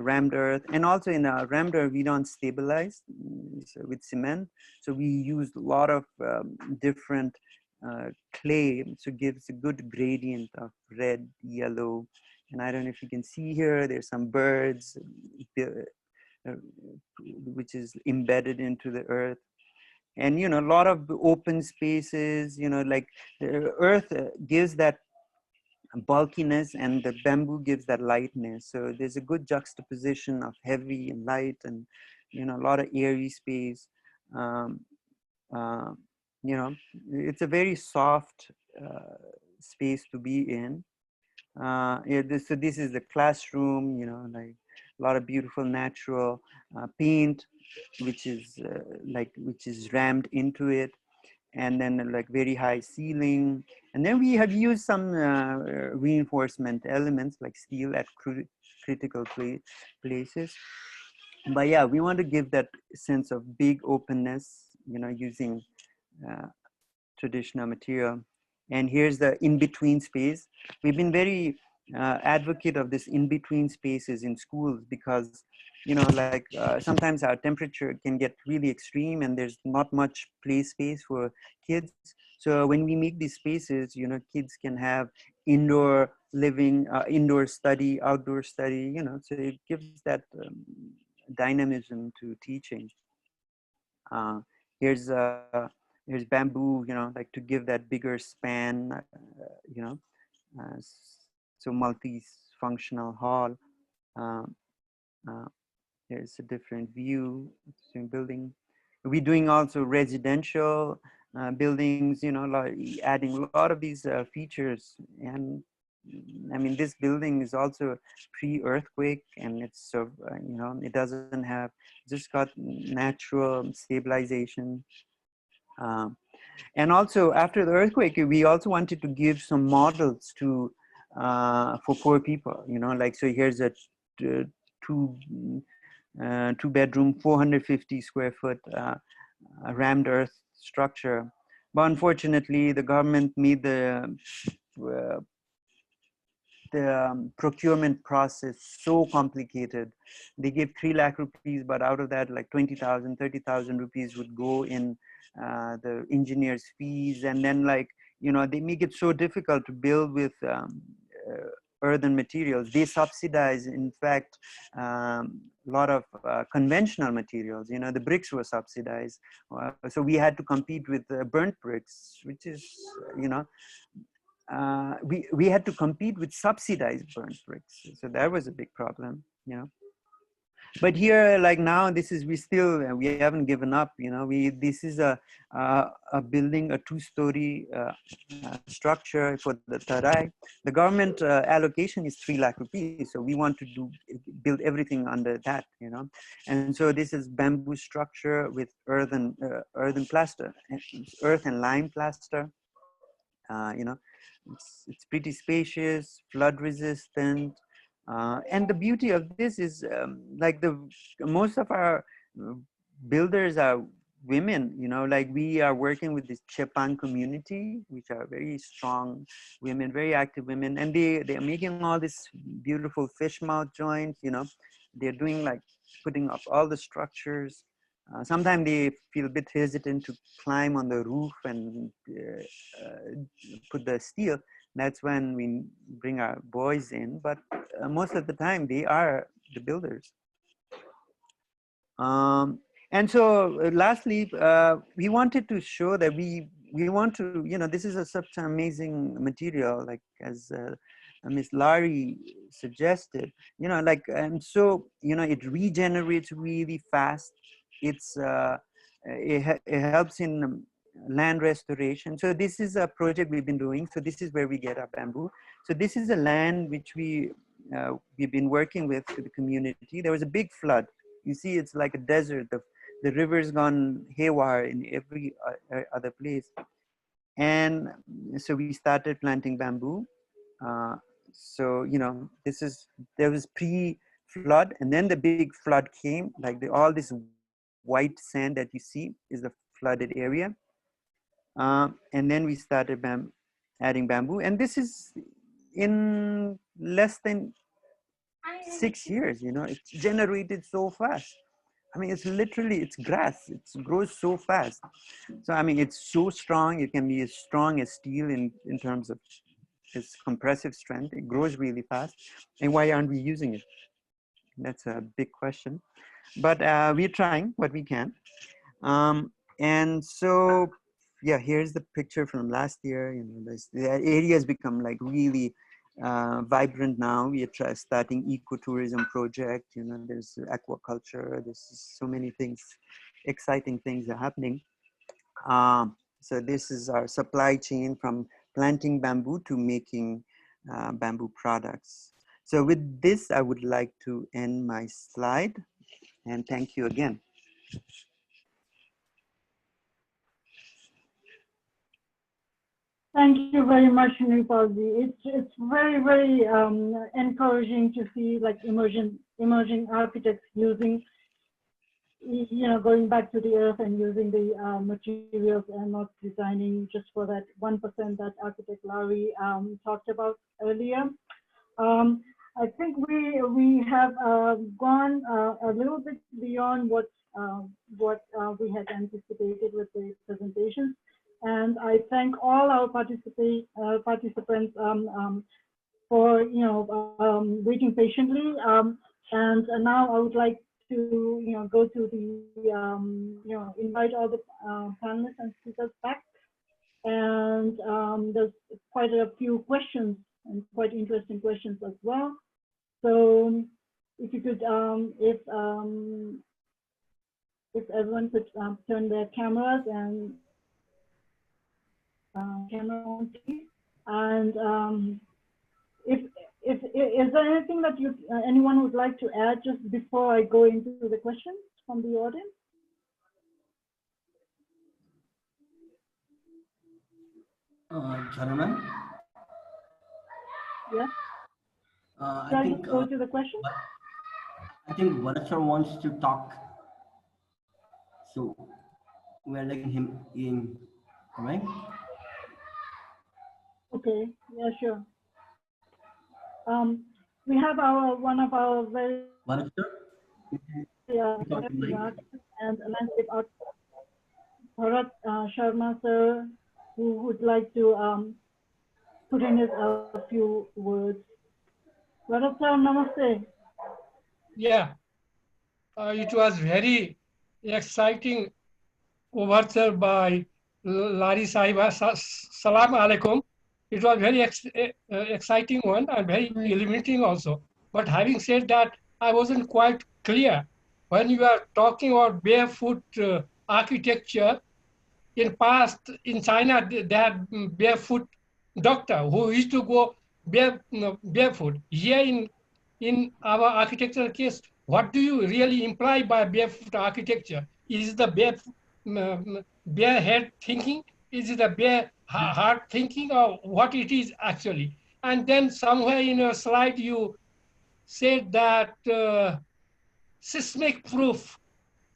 Speaker 6: rammed earth. And also in rammed earth, we don't stabilize with cement. So we used a lot of different clay, so gives a good gradient of red, yellow. And I don't know if you can see here, there's some birds, which is embedded into the earth. And, you know, a lot of open spaces, you know, like the earth gives that bulkiness and the bamboo gives that lightness. So there's a good juxtaposition of heavy and light and, you know, a lot of airy space. You know, it's a very soft space to be in. So this is the classroom, you know, like a lot of beautiful natural paint, which is which is rammed into it, and then like very high ceiling. And then we have used some reinforcement elements like steel at critical places. But yeah, we want to give that sense of big openness, you know, using traditional material. And here's the in-between space. We've been very advocate of this in-between spaces in schools because, you know, like sometimes our temperature can get really extreme and there's not much play space for kids. So when we make these spaces, you know, kids can have indoor living, indoor study, outdoor study, you know, so it gives that dynamism to teaching. Here's bamboo, you know, like to give that bigger span, you know, so multi-functional hall. Here's a different view, same building. We're doing also residential buildings, you know, like adding a lot of these features. And I mean, this building is also pre-earthquake, and it's so you know, it doesn't have, just got natural stabilization. And also after the earthquake, we also wanted to give some models to for poor people, you know, like, so here's a two bedroom, 450 square foot rammed earth structure. But unfortunately, the government made the procurement process so complicated. They gave 3 lakh rupees, but out of that, like 20,000, 30,000 rupees would go in the engineer's fees. And then, like, you know, they make it so difficult to build with earthen materials. They subsidize, in fact, a lot of conventional materials. You know, the bricks were subsidized. So we had to compete with burnt bricks, which is, you know, we had to compete with subsidized burnt bricks. So that was a big problem, you know. But here, like now, this is, we haven't given up, you know. This is a building, a 2-story structure for the Tarai. The government allocation is 3 lakh rupees. So we want to build everything under that, you know. And so this is bamboo structure with earthen plaster, earth and lime plaster, you know. It's pretty spacious, flood resistant. And the beauty of this is like most of our builders are women, you know, like we are working with this Chepang community, which are very strong women, very active women. And they are making all this beautiful fish mouth joints, you know. They're doing like putting up all the structures. Sometimes they feel a bit hesitant to climb on the roof and put the steel. That's when we bring our boys in, but most of the time they are the builders. And so lastly, we wanted to show that we want to, you know, this is such an amazing material, like as Ms. Larry suggested, you know, like, and so, you know, it regenerates really fast. It's it helps in land restoration. So this is a project we've been doing. So this is where we get our bamboo. So this is a land which we've been working with the community. There was a big flood. You see, it's like a desert. The river's gone haywire in every other place. And so we started planting bamboo. So, you know, there was pre-flood, and then the big flood came, like all this white sand that you see is the flooded area. And then we started adding bamboo. And this is in less than 6 years, you know, it's generated so fast. I mean, it's literally, it's grass. It grows so fast. So, I mean, it's so strong. It can be as strong as steel in terms of its compressive strength. It grows really fast. And why aren't we using it? That's a big question. But we're trying what we can. And so, yeah, here's the picture from last year. You know, the area has become like really vibrant now. We are starting ecotourism project. You know, there's aquaculture. There's so many things, exciting things are happening. So this is our supply chain from planting bamboo to making bamboo products. So with this, I would like to end my slide, and thank you again.
Speaker 1: Thank you very much, NEPAL'S. It's very, very encouraging to see like emerging architects using, you know, going back to the earth and using the materials and not designing just for that 1% that architect Larry talked about earlier. I think we have gone a little bit beyond what we had anticipated with the presentations. And I thank all our participants for, you know, waiting patiently. And now I would like to, you know, go to the, you know, invite all the panelists and speakers back. And there's quite a few questions and quite interesting questions as well. So if you could, if everyone could turn their cameras and camera on, please. And is there anything that anyone would like to add just before I go into the questions from the audience?
Speaker 5: Gentlemen?
Speaker 1: Yeah.
Speaker 5: I think
Speaker 1: go to the question.
Speaker 5: I think Vanessa wants to talk, so we're letting him in. All right.
Speaker 1: Okay. Yeah. Sure. We have one of our very
Speaker 5: Vanessa?
Speaker 1: and landscape architect, Bharat Sharma sir, who would like to put in a few words. Bharat sir, namaste.
Speaker 7: Yeah, it was very exciting overture by Larry Sahiba. Salam alaikum. It was very exciting one and very illuminating also. But having said that, I wasn't quite clear. When you are talking about barefoot architecture, in past in China, they had barefoot doctor who used to go barefoot. Here in our architectural case, what do you really imply by barefoot architecture? Is it the bare head thinking? Is it the bare heart thinking, or what it is actually? And then somewhere in your slide you said that seismic proof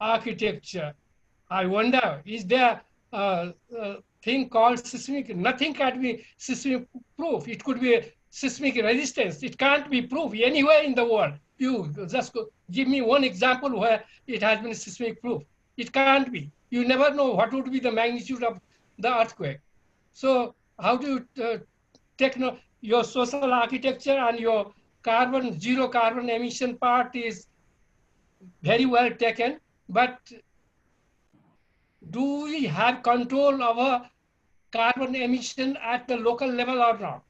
Speaker 7: architecture. I wonder, is there a thing called seismic? Nothing can be seismic proof. It could be seismic resistance. It can't be proof anywhere in the world. You just give me one example where it has been seismic proof. It can't be. You never know what would be the magnitude of the earthquake. So how do you take your social architecture and your zero carbon emission part is very well taken, but do we have control over carbon emission at the local level or not?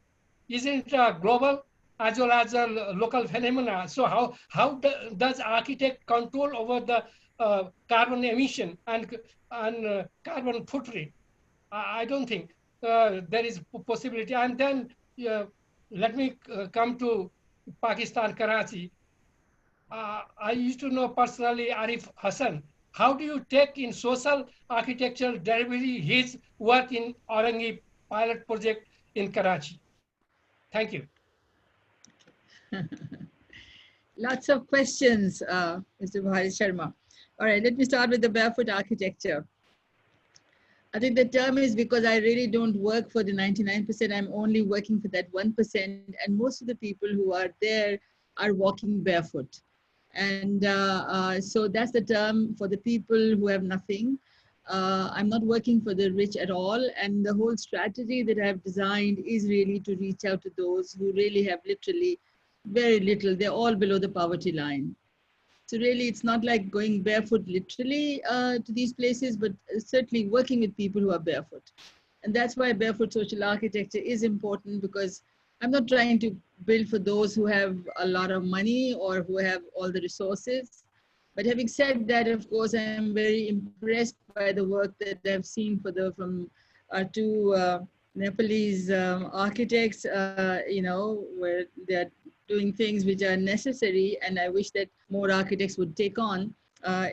Speaker 7: Isn't it global as well as a local phenomena? So how does architect control over the carbon emission and carbon footprint? I don't think there is possibility. And then let me come to Pakistan, Karachi. I used to know personally Arif Hassan. How do you take in social architectural delivery his work in Aurangzeb pilot project in Karachi? Thank you.
Speaker 2: Lots of questions, Mr. Bharat Sharma. All right, let me start with the barefoot architecture. I think the term is because I really don't work for the 99%. I'm only working for that 1%. And most of the people who are there are walking barefoot. And so that's the term for the people who have nothing. I'm not working for the rich at all. And the whole strategy that I've designed is really to reach out to those who really have literally very little. They're all below the poverty line. So really, it's not like going barefoot literally to these places, but certainly working with people who are barefoot. And that's why barefoot social architecture is important, because I'm not trying to build for those who have a lot of money or who have all the resources. But having said that, of course, I am very impressed by the work that I've seen from our two Nepalese architects, you know, where they're doing things which are necessary. And I wish that more architects would take on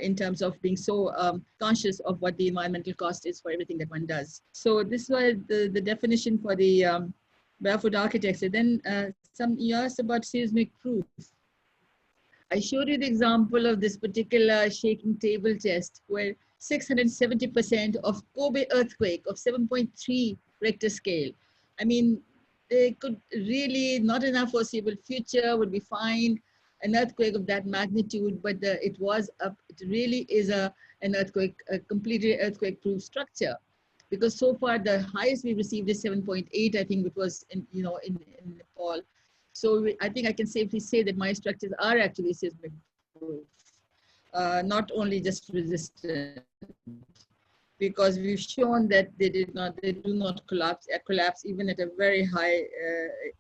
Speaker 2: in terms of being so conscious of what the environmental cost is for everything that one does. So this was the definition for the barefoot architecture. Then you asked about seismic proof. I showed you the example of this particular shaking table test where 670% of Kobe earthquake of 7.3 Richter scale. I mean, they could really, not in our foreseeable future would be fine, an earthquake of that magnitude, but it really is an earthquake, a completely earthquake-proof structure. Because so far the highest we received is 7.8, I think it was in Nepal. So I think I can safely say that my structures are actually seismic proof, not only just resistant, because we've shown that they do not collapse even at a very high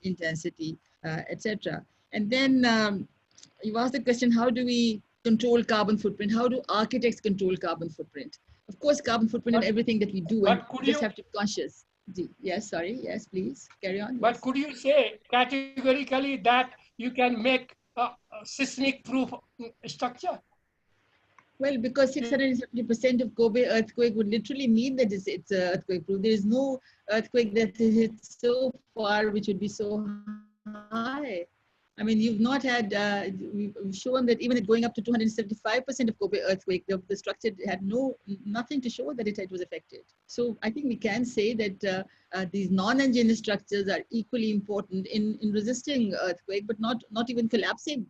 Speaker 2: intensity, etc. And then you asked the question, how do we control carbon footprint? How do architects control carbon footprint? Of course, carbon footprint in everything that we do, and we just have to be conscious. Yes, sorry, yes, please, carry on.
Speaker 7: But
Speaker 2: yes.
Speaker 7: could you say categorically that you can make a seismic proof structure?
Speaker 2: Well, because 670% of Kobe earthquake would literally mean that it's earthquake proof. There is no earthquake that hits so far which would be so high. I mean, you've not had, we've shown that even at going up to 275% of Kobe earthquake, the structure had nothing to show that it was affected. So I think we can say that these non-engineered structures are equally important in resisting earthquake, but not even collapsing.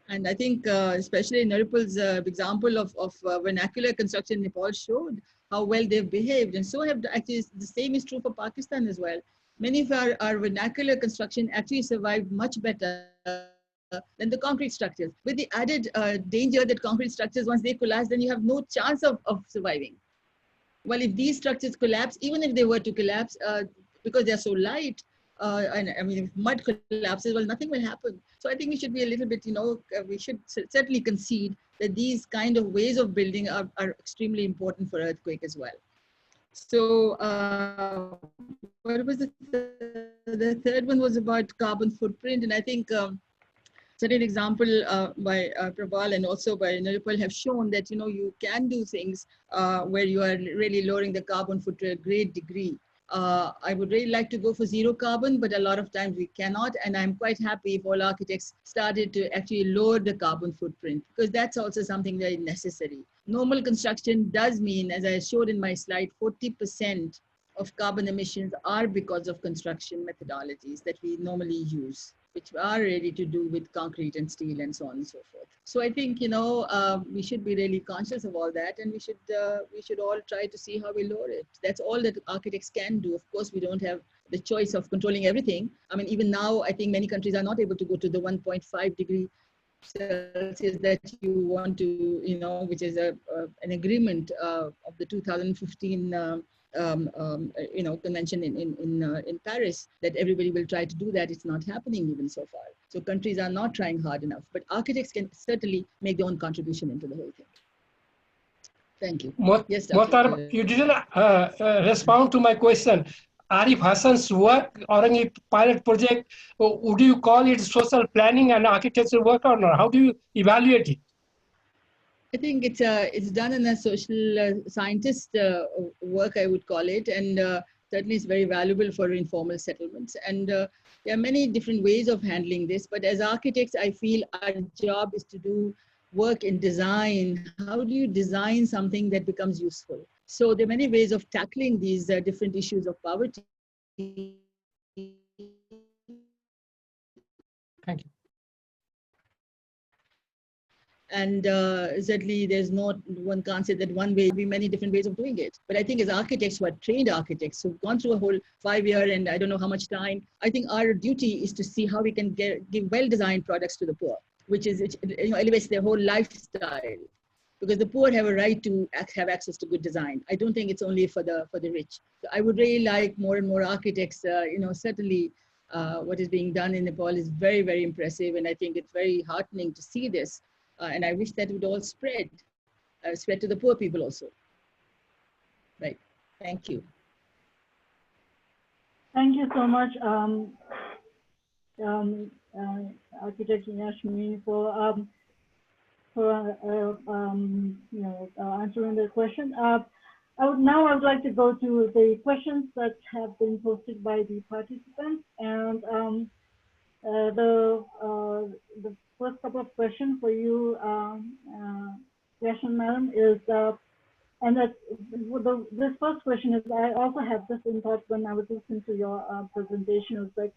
Speaker 2: And I think especially NEPAL'S example of vernacular construction in Nepal showed how well they've behaved. And so have actually, the same is true for Pakistan as well. Many of our vernacular construction actually survived much better than the concrete structures, with the added danger that concrete structures, once they collapse, then you have no chance of surviving. Well, if these structures collapse, even if they were to collapse, because they're so light, and I mean, if mud collapses, well, nothing will happen. So I think we should be a little bit, we should certainly concede that these kind of ways of building are extremely important for earthquake as well. So what was the third one was about carbon footprint. And I think certain example by Prabal and also by Nirupal have shown that, you can do things where you are really lowering the carbon footprint to a great degree. I would really like to go for zero carbon, but a lot of times we cannot. And I'm quite happy if all architects started to actually lower the carbon footprint, because that's also something very necessary. Normal construction does mean, as I showed in my slide, 40% of carbon emissions are because of construction methodologies that we normally use, which are ready to do with concrete and steel and so on and so forth. So I think, we should be really conscious of all that, and we should all try to see how we lower it. That's all that architects can do. Of course, we don't have the choice of controlling everything. I mean, even now, I think many countries are not able to go to the 1.5 degree Celsius that you want to, which is an agreement of the 2015 convention in Paris, that everybody will try to do that. It's not happening even so far. So countries are not trying hard enough, but architects can certainly make their own contribution into the whole thing. Thank you. Yes,
Speaker 7: Mohtar, you didn't respond to my question. Arif Hassan's work or any pilot project, would you call it social planning and architecture work or not? How do you evaluate it?
Speaker 2: I think it's done in a social scientist work, I would call it, and certainly it's very valuable for informal settlements. And there are many different ways of handling this, but as architects, I feel our job is to do work in design. How do you design something that becomes useful? So there are many ways of tackling these different issues of poverty.
Speaker 7: Thank you.
Speaker 2: And certainly there's not, one can't say that one way, be many different ways of doing it. But I think as architects who are trained architects, who've gone through a whole 5-year and I don't know how much time, I think our duty is to see how we can give well-designed products to the poor, which is, elevates their whole lifestyle. Because the poor have a right to have access to good design. I don't think it's only for the rich. So I would really like more and more architects, certainly what is being done in Nepal is very, very impressive. And I think it's very heartening to see this. And I wish that would all spread to the poor people also. Right. Thank you.
Speaker 1: Thank you so much, Architect Yashmi, for answering the question. I would like to go to the questions that have been posted by the participants, and the first couple of questions for you, Yashmi Madam, is, this first question is, I also had this in thought when I was listening to your presentation. It was like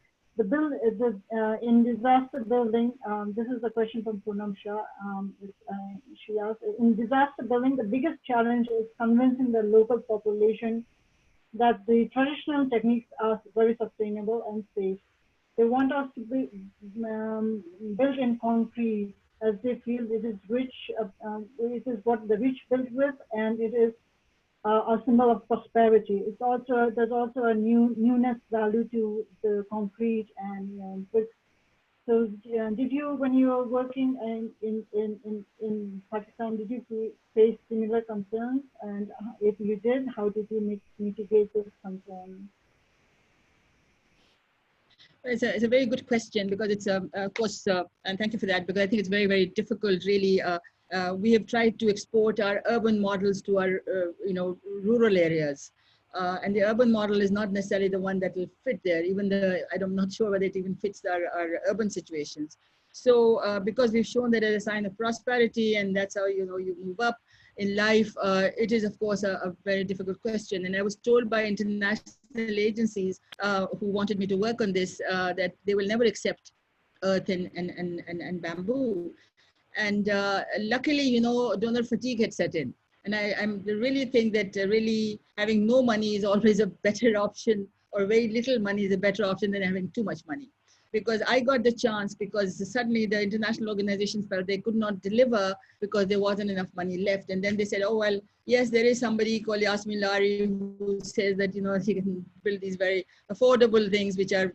Speaker 1: in disaster building. This is a question from Poonam Shah. She asked, in disaster building, the biggest challenge is convincing the local population that the traditional techniques are very sustainable and safe. They want us to be built in concrete, as they feel it is rich, it is what the rich built with, and it is a symbol of prosperity. It's also, there's also a newness value to the concrete and bricks. So did you, when you were working in Pakistan, did you face similar concerns? And if you did, how did you mitigate this concern?
Speaker 2: It's a very good question, because it's, of course, and thank you for that, because I think it's very, very difficult, really. We have tried to export our urban models to our, rural areas. And the urban model is not necessarily the one that will fit there, even though I'm not sure whether it even fits our urban situations. So because we've shown that as a sign of prosperity, and that's how, you move up in life, it is, of course, a very difficult question. And I was told by international agencies who wanted me to work on this, that they will never accept earth and bamboo. And luckily, donor fatigue had set in. And I really think that really having no money is always a better option, or very little money is a better option than having too much money. Because I got the chance, because suddenly the international organizations felt they could not deliver because there wasn't enough money left. And then they said, oh, well, yes, there is somebody called Yasmin Lari who says that, he can build these very affordable things, which are,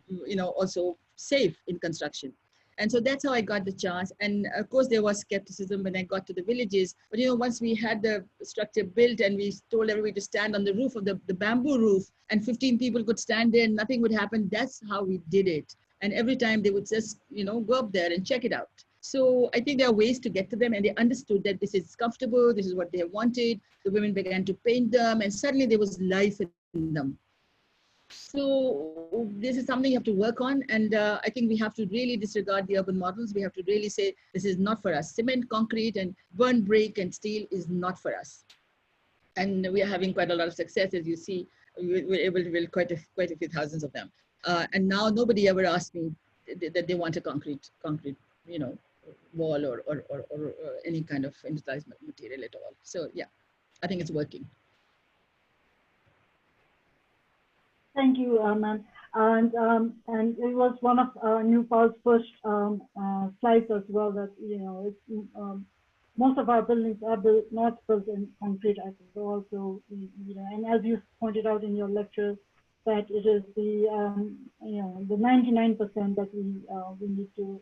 Speaker 2: also safe in construction. And so that's how I got the chance. And of course, there was skepticism when I got to the villages. But, once we had the structure built and we told everybody to stand on the roof of the bamboo roof, and 15 people could stand there and nothing would happen, that's how we did it. And every time they would just, go up there and check it out. So I think there are ways to get to them, and they understood that this is comfortable, this is what they wanted. The women began to paint them, and suddenly there was life in them. So this is something you have to work on. And I think we have to really disregard the urban models. We have to really say, this is not for us. Cement, concrete, and burn brick and steel is not for us. And we are having quite a lot of success, as you see. We're able to build quite a few thousands of them. And now nobody ever asked me that they want a concrete, wall or any kind of industrialized material at all. So yeah, I think it's working.
Speaker 1: Thank you, ma'am. And it was one of NEPAL'S first slides as well, that most of our buildings are not built in concrete at all. So and as you pointed out in your lecture, that it is the 99% that we need to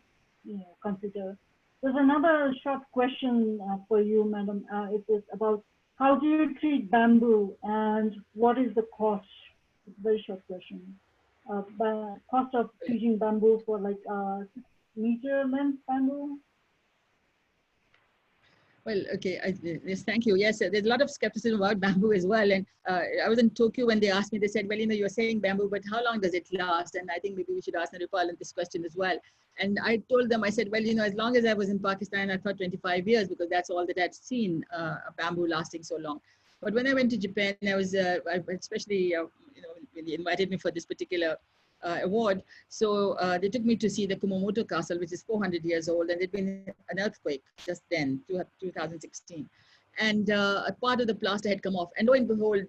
Speaker 1: consider. There's another short question for you, madam. It is about, how do you treat bamboo and what is the cost? Very short question. Cost of treating bamboo for like 6-meter length bamboo.
Speaker 2: Well, okay, yes, thank you. Yes, there's a lot of skepticism about bamboo as well. And I was in Tokyo when they asked me, they said, well, you're saying bamboo, but how long does it last? And I think maybe we should ask Nepal this question as well. And I told them, I said, well, as long as I was in Pakistan, I thought 25 years, because that's all that I'd seen bamboo lasting so long. But when I went to Japan, I was, especially, when they invited me for this particular award. So they took me to see the Kumamoto Castle, which is 400 years old, and there'd been an earthquake just then, 2016. And a part of the plaster had come off, and lo and behold,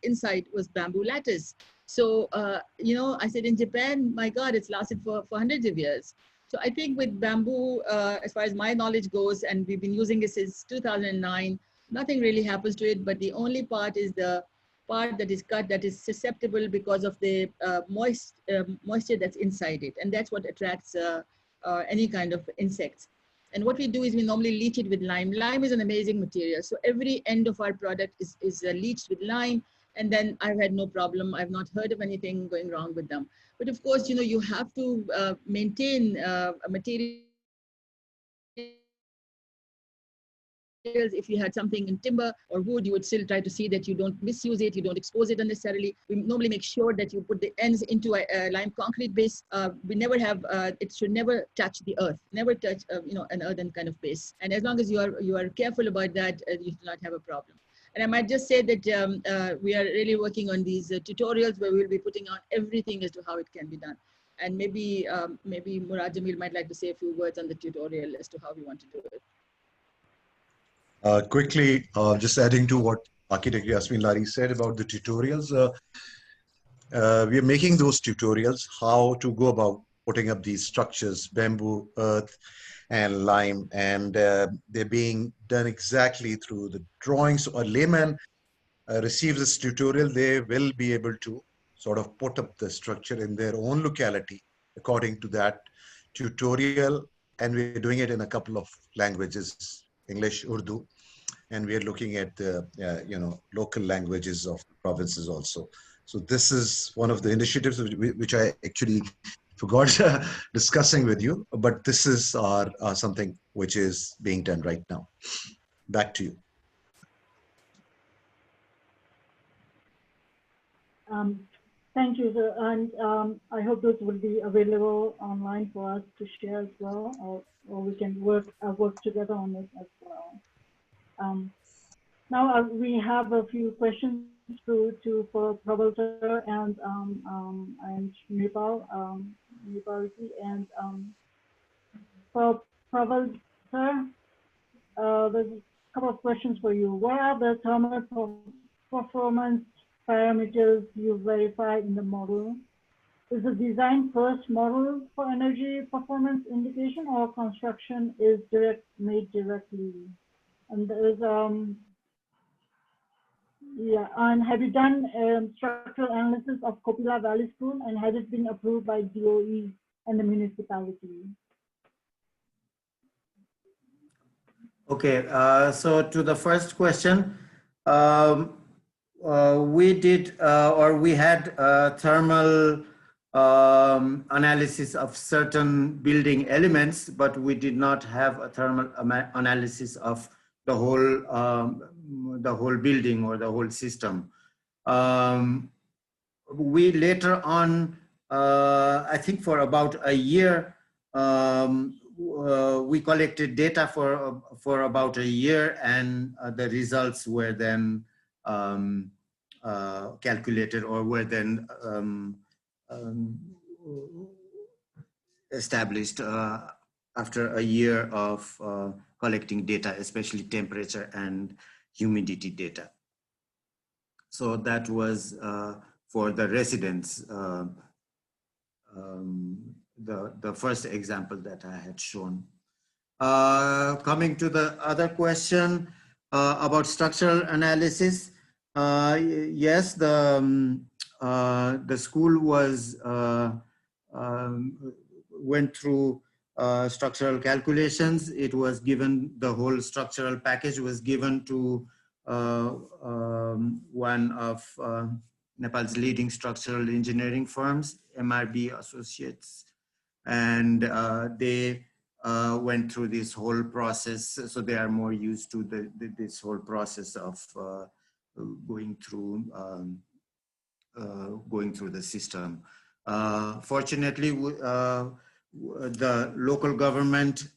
Speaker 2: inside was bamboo lattice. So, you know, I said, in Japan, my God, it's lasted for hundreds of years. So I think with bamboo, as far as my knowledge goes, and we've been using it since 2009, nothing really happens to it, but the only part is the part that is cut that is susceptible because of the moisture that's inside it. And that's what attracts any kind of insects. And what we do is we normally leach it with lime. Lime is an amazing material. So every end of our product is leached with lime. And then I've had no problem. I've not heard of anything going wrong with them. But of course, you know, you have to maintain a material. If you had something in timber or wood, you would still try to see that you don't misuse it, you don't expose it unnecessarily. We normally make sure that you put the ends into a lime concrete base. We never have, it should never touch the earth, never touch, you know, an earthen kind of base. And as long as you are careful about that, you do not have a problem. And I might just say that we are really working on these tutorials where we'll be putting on everything as to how it can be done. And maybe Murad Jamil might like to say a few words on the tutorial as to how we want to do it.
Speaker 3: Quickly, just adding to what Architect Yasmin Lari said about the tutorials, we are making those tutorials, how to go about putting up these structures, bamboo, earth, and lime, and they're being done exactly through the drawings. So a layman receives this tutorial, they will be able to sort of put up the structure in their own locality according to that tutorial, and we're doing it in a couple of languages, English, Urdu, and we are looking at the you know, local languages of the provinces also. So this is one of the initiatives which I actually forgot discussing with you, but this is something which is being done right now. Back to you.
Speaker 1: Thank you, sir. And I hope those will be available online for us to share as well, or we can work together on it as well. Now we have a few questions for Prabal sir and Nepal, and for Prabal sir, there's a couple of questions for you. What are the thermal performance parameters you verify in the model? Is the design first model for energy performance indication, or construction is made directly? And there's yeah, and have you done structural analysis of CUPOLA Valley School, and has it been approved by DOE and the municipality?
Speaker 4: Okay, so to the first question, we did or we had thermal analysis of certain building elements, but we did not have a thermal analysis of the whole building or the whole system. We later on, I think for about a year, we collected data for about a year, and the results were then calculated or were then established after a year of collecting data, especially temperature and humidity data. So that was for the residents, the first example that I had shown. Coming to the other question about structural analysis, yes, the school was went through structural calculations. It was given, the whole structural package was given to one of Nepal's leading structural engineering firms, MRB Associates, and they went through this whole process. So they are more used to this whole process of going through the system. Fortunately, the local government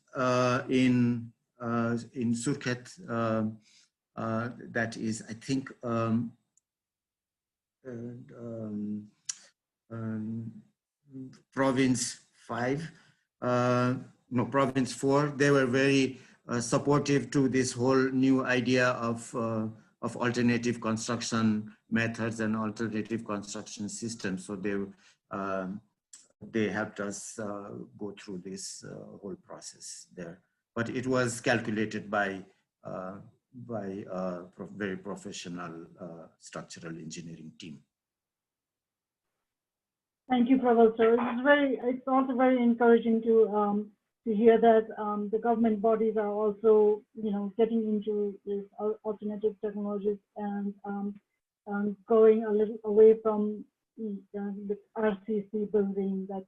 Speaker 4: in Surkhet, that is, I think, Province 5, no, Province 4, they were very supportive to this whole new idea of alternative construction methods and alternative construction systems. So they helped us go through this whole process there. But it was calculated by very professional structural engineering team.
Speaker 1: Thank you, Professor. It's also very encouraging to hear that the government bodies are also, getting into these alternative technologies and going a little away from the RCC building that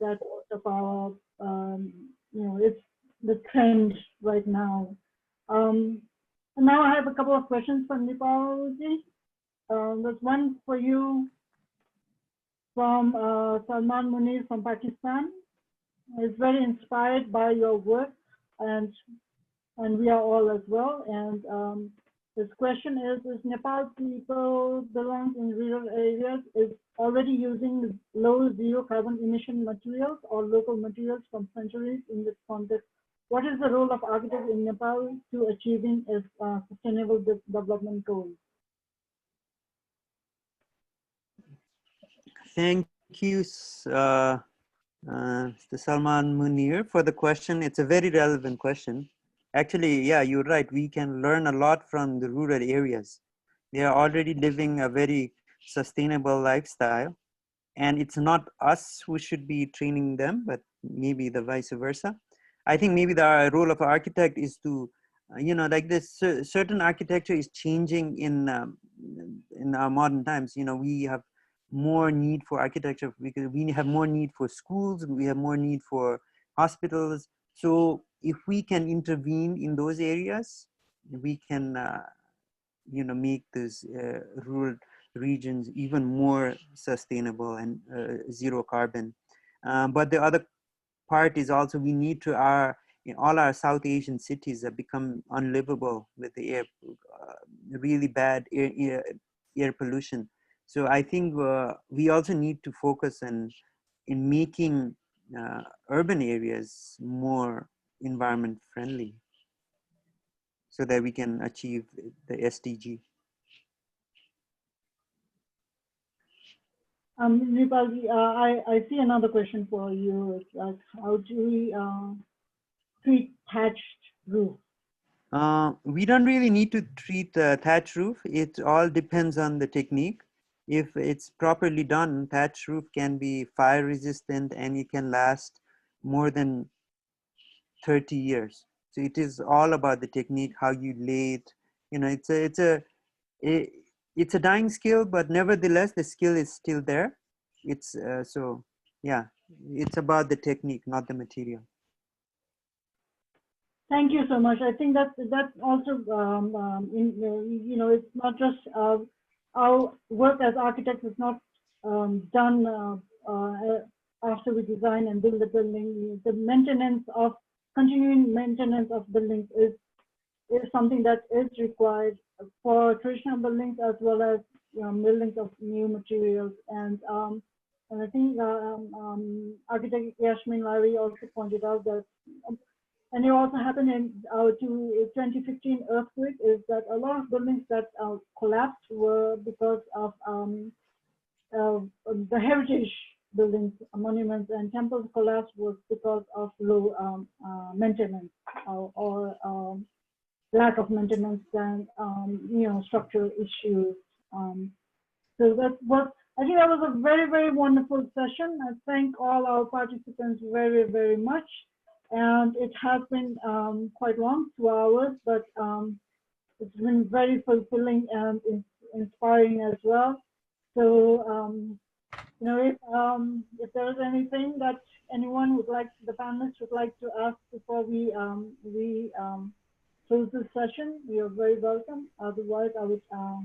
Speaker 1: most of our, it's the trend right now. And now I have a couple of questions for NEPAL'S. There's one for you from Salman Munir from Pakistan. Is very inspired by your work, and we are all as well. And his question is Nepal people belong in rural areas is already using low zero carbon emission materials or local materials from centuries in this context? What is the role of architects in Nepal to achieving its sustainable development goals?
Speaker 6: Thank you, Mr. Salman Munir, for the question. It's a very relevant question. Actually, yeah, you're right. We can learn a lot from the rural areas. They are already living a very sustainable lifestyle. And it's not us who should be training them, but maybe the vice versa. I think maybe the role of an architect is to, like this certain architecture is changing in our modern times. We have more need for architecture because we have more need for schools, we have more need for hospitals. So if we can intervene in those areas, we can, make those rural regions even more sustainable and zero carbon. But the other part is also we need to all our South Asian cities have become unlivable with the air, really bad air pollution. So I think we also need to focus in making urban areas more environment friendly so that we can achieve the SDG.
Speaker 1: NEPAL'S, I see another question for you. It's like, how do we treat thatched roof?
Speaker 6: We don't really need to treat thatch roof. It all depends on the technique. If it's properly done, thatch roof can be fire resistant and it can last more than 30 years. So it is all about the technique, how you lay it. It's a dying skill, but nevertheless, the skill is still there. It's so yeah, it's about the technique, not the material.
Speaker 1: Thank you so much. I think that's also it's not just our work as architects is not done after we design and build the building. The continuing maintenance of buildings is something that is required for traditional buildings as well as buildings of new materials. And I think architect Yasmin Lari also pointed out that, and it also happened in our 2015 earthquake, is that a lot of buildings that collapsed were because of the heritage buildings, monuments, and temples collapsed was because of low maintenance or lack of maintenance and structural issues. So that's what I think. That was a very, very wonderful session. I thank all our participants very, very much. And it has been quite long, 2 hours, but it's been very fulfilling and inspiring as well. So, if there is anything that anyone would like, the panelists would like to ask before we close this session, you're very welcome. Otherwise, I would,
Speaker 2: I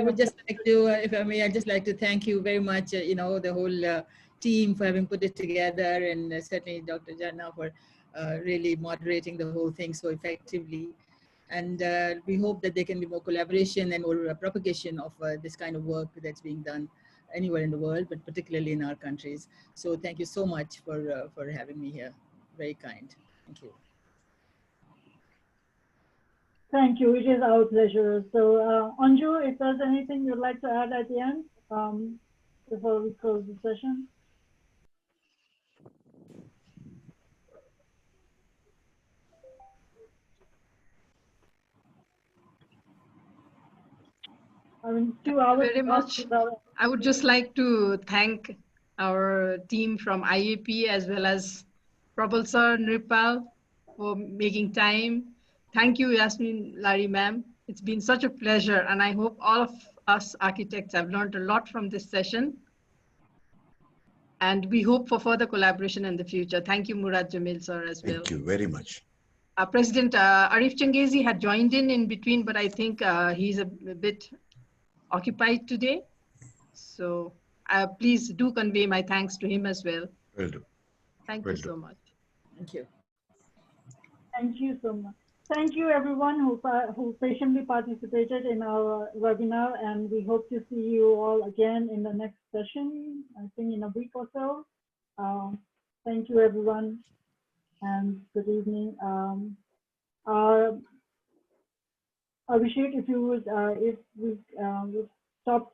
Speaker 2: would just like to, if I may, I'd just like to thank you very much, the whole team for having put it together, and certainly Dr. Janna for really moderating the whole thing so effectively. And we hope that there can be more collaboration and more propagation of this kind of work that's being done anywhere in the world, but particularly in our countries. So thank you so much for having me here. Very kind. Thank you.
Speaker 1: Thank you. It is our pleasure. So, Anju, if there's anything you'd like to add at the end before we close the session. I mean, 2 hours.
Speaker 8: Very much. I would just like to thank our team from IAP as well as Prabal sir, Nirpal for making time. Thank you, Yasmin Lari ma'am. It's been such a pleasure, and I hope all of us architects have learned a lot from this session. And we hope for further collaboration in the future. Thank you, Murad Jamil sir, as well.
Speaker 3: Thank you very much.
Speaker 8: President Arif Changezi had joined in between, but I think he's a bit occupied today. So please do convey my thanks to him as well.
Speaker 3: Will do.
Speaker 8: Thank you so much.
Speaker 2: Thank you.
Speaker 1: Thank you so much. Thank you everyone who patiently participated in our webinar, and we hope to see you all again in the next session, I think in a week or so. Thank you everyone, and good evening. Abhishek, if you would, if we would stop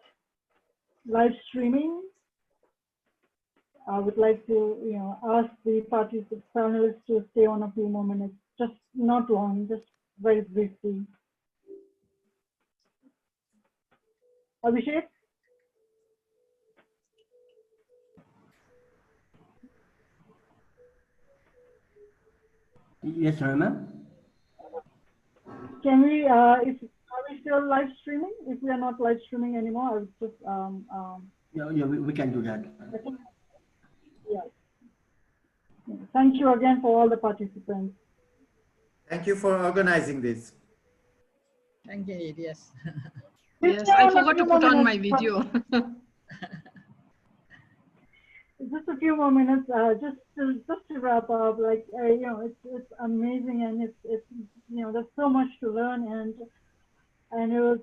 Speaker 1: live streaming, I would like to, ask the panelists to stay on a few more minutes, just not long, just very briefly. Abhishek?
Speaker 5: Yes, sir, ma'am.
Speaker 1: Can we, are we still live streaming? If we are not live streaming anymore, I would just,
Speaker 5: Yeah, we can do that.
Speaker 1: yeah. Thank you again for all the participants.
Speaker 4: Thank you for organizing this.
Speaker 2: Thank you, yes.
Speaker 8: Yes, I forgot to put on my video.
Speaker 1: Just a few more minutes, just to wrap up. Like it's amazing, and it's there's so much to learn, and it was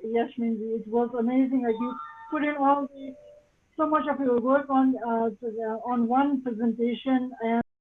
Speaker 1: Yasmin, it was amazing. Like you put in so much of your work on one presentation, and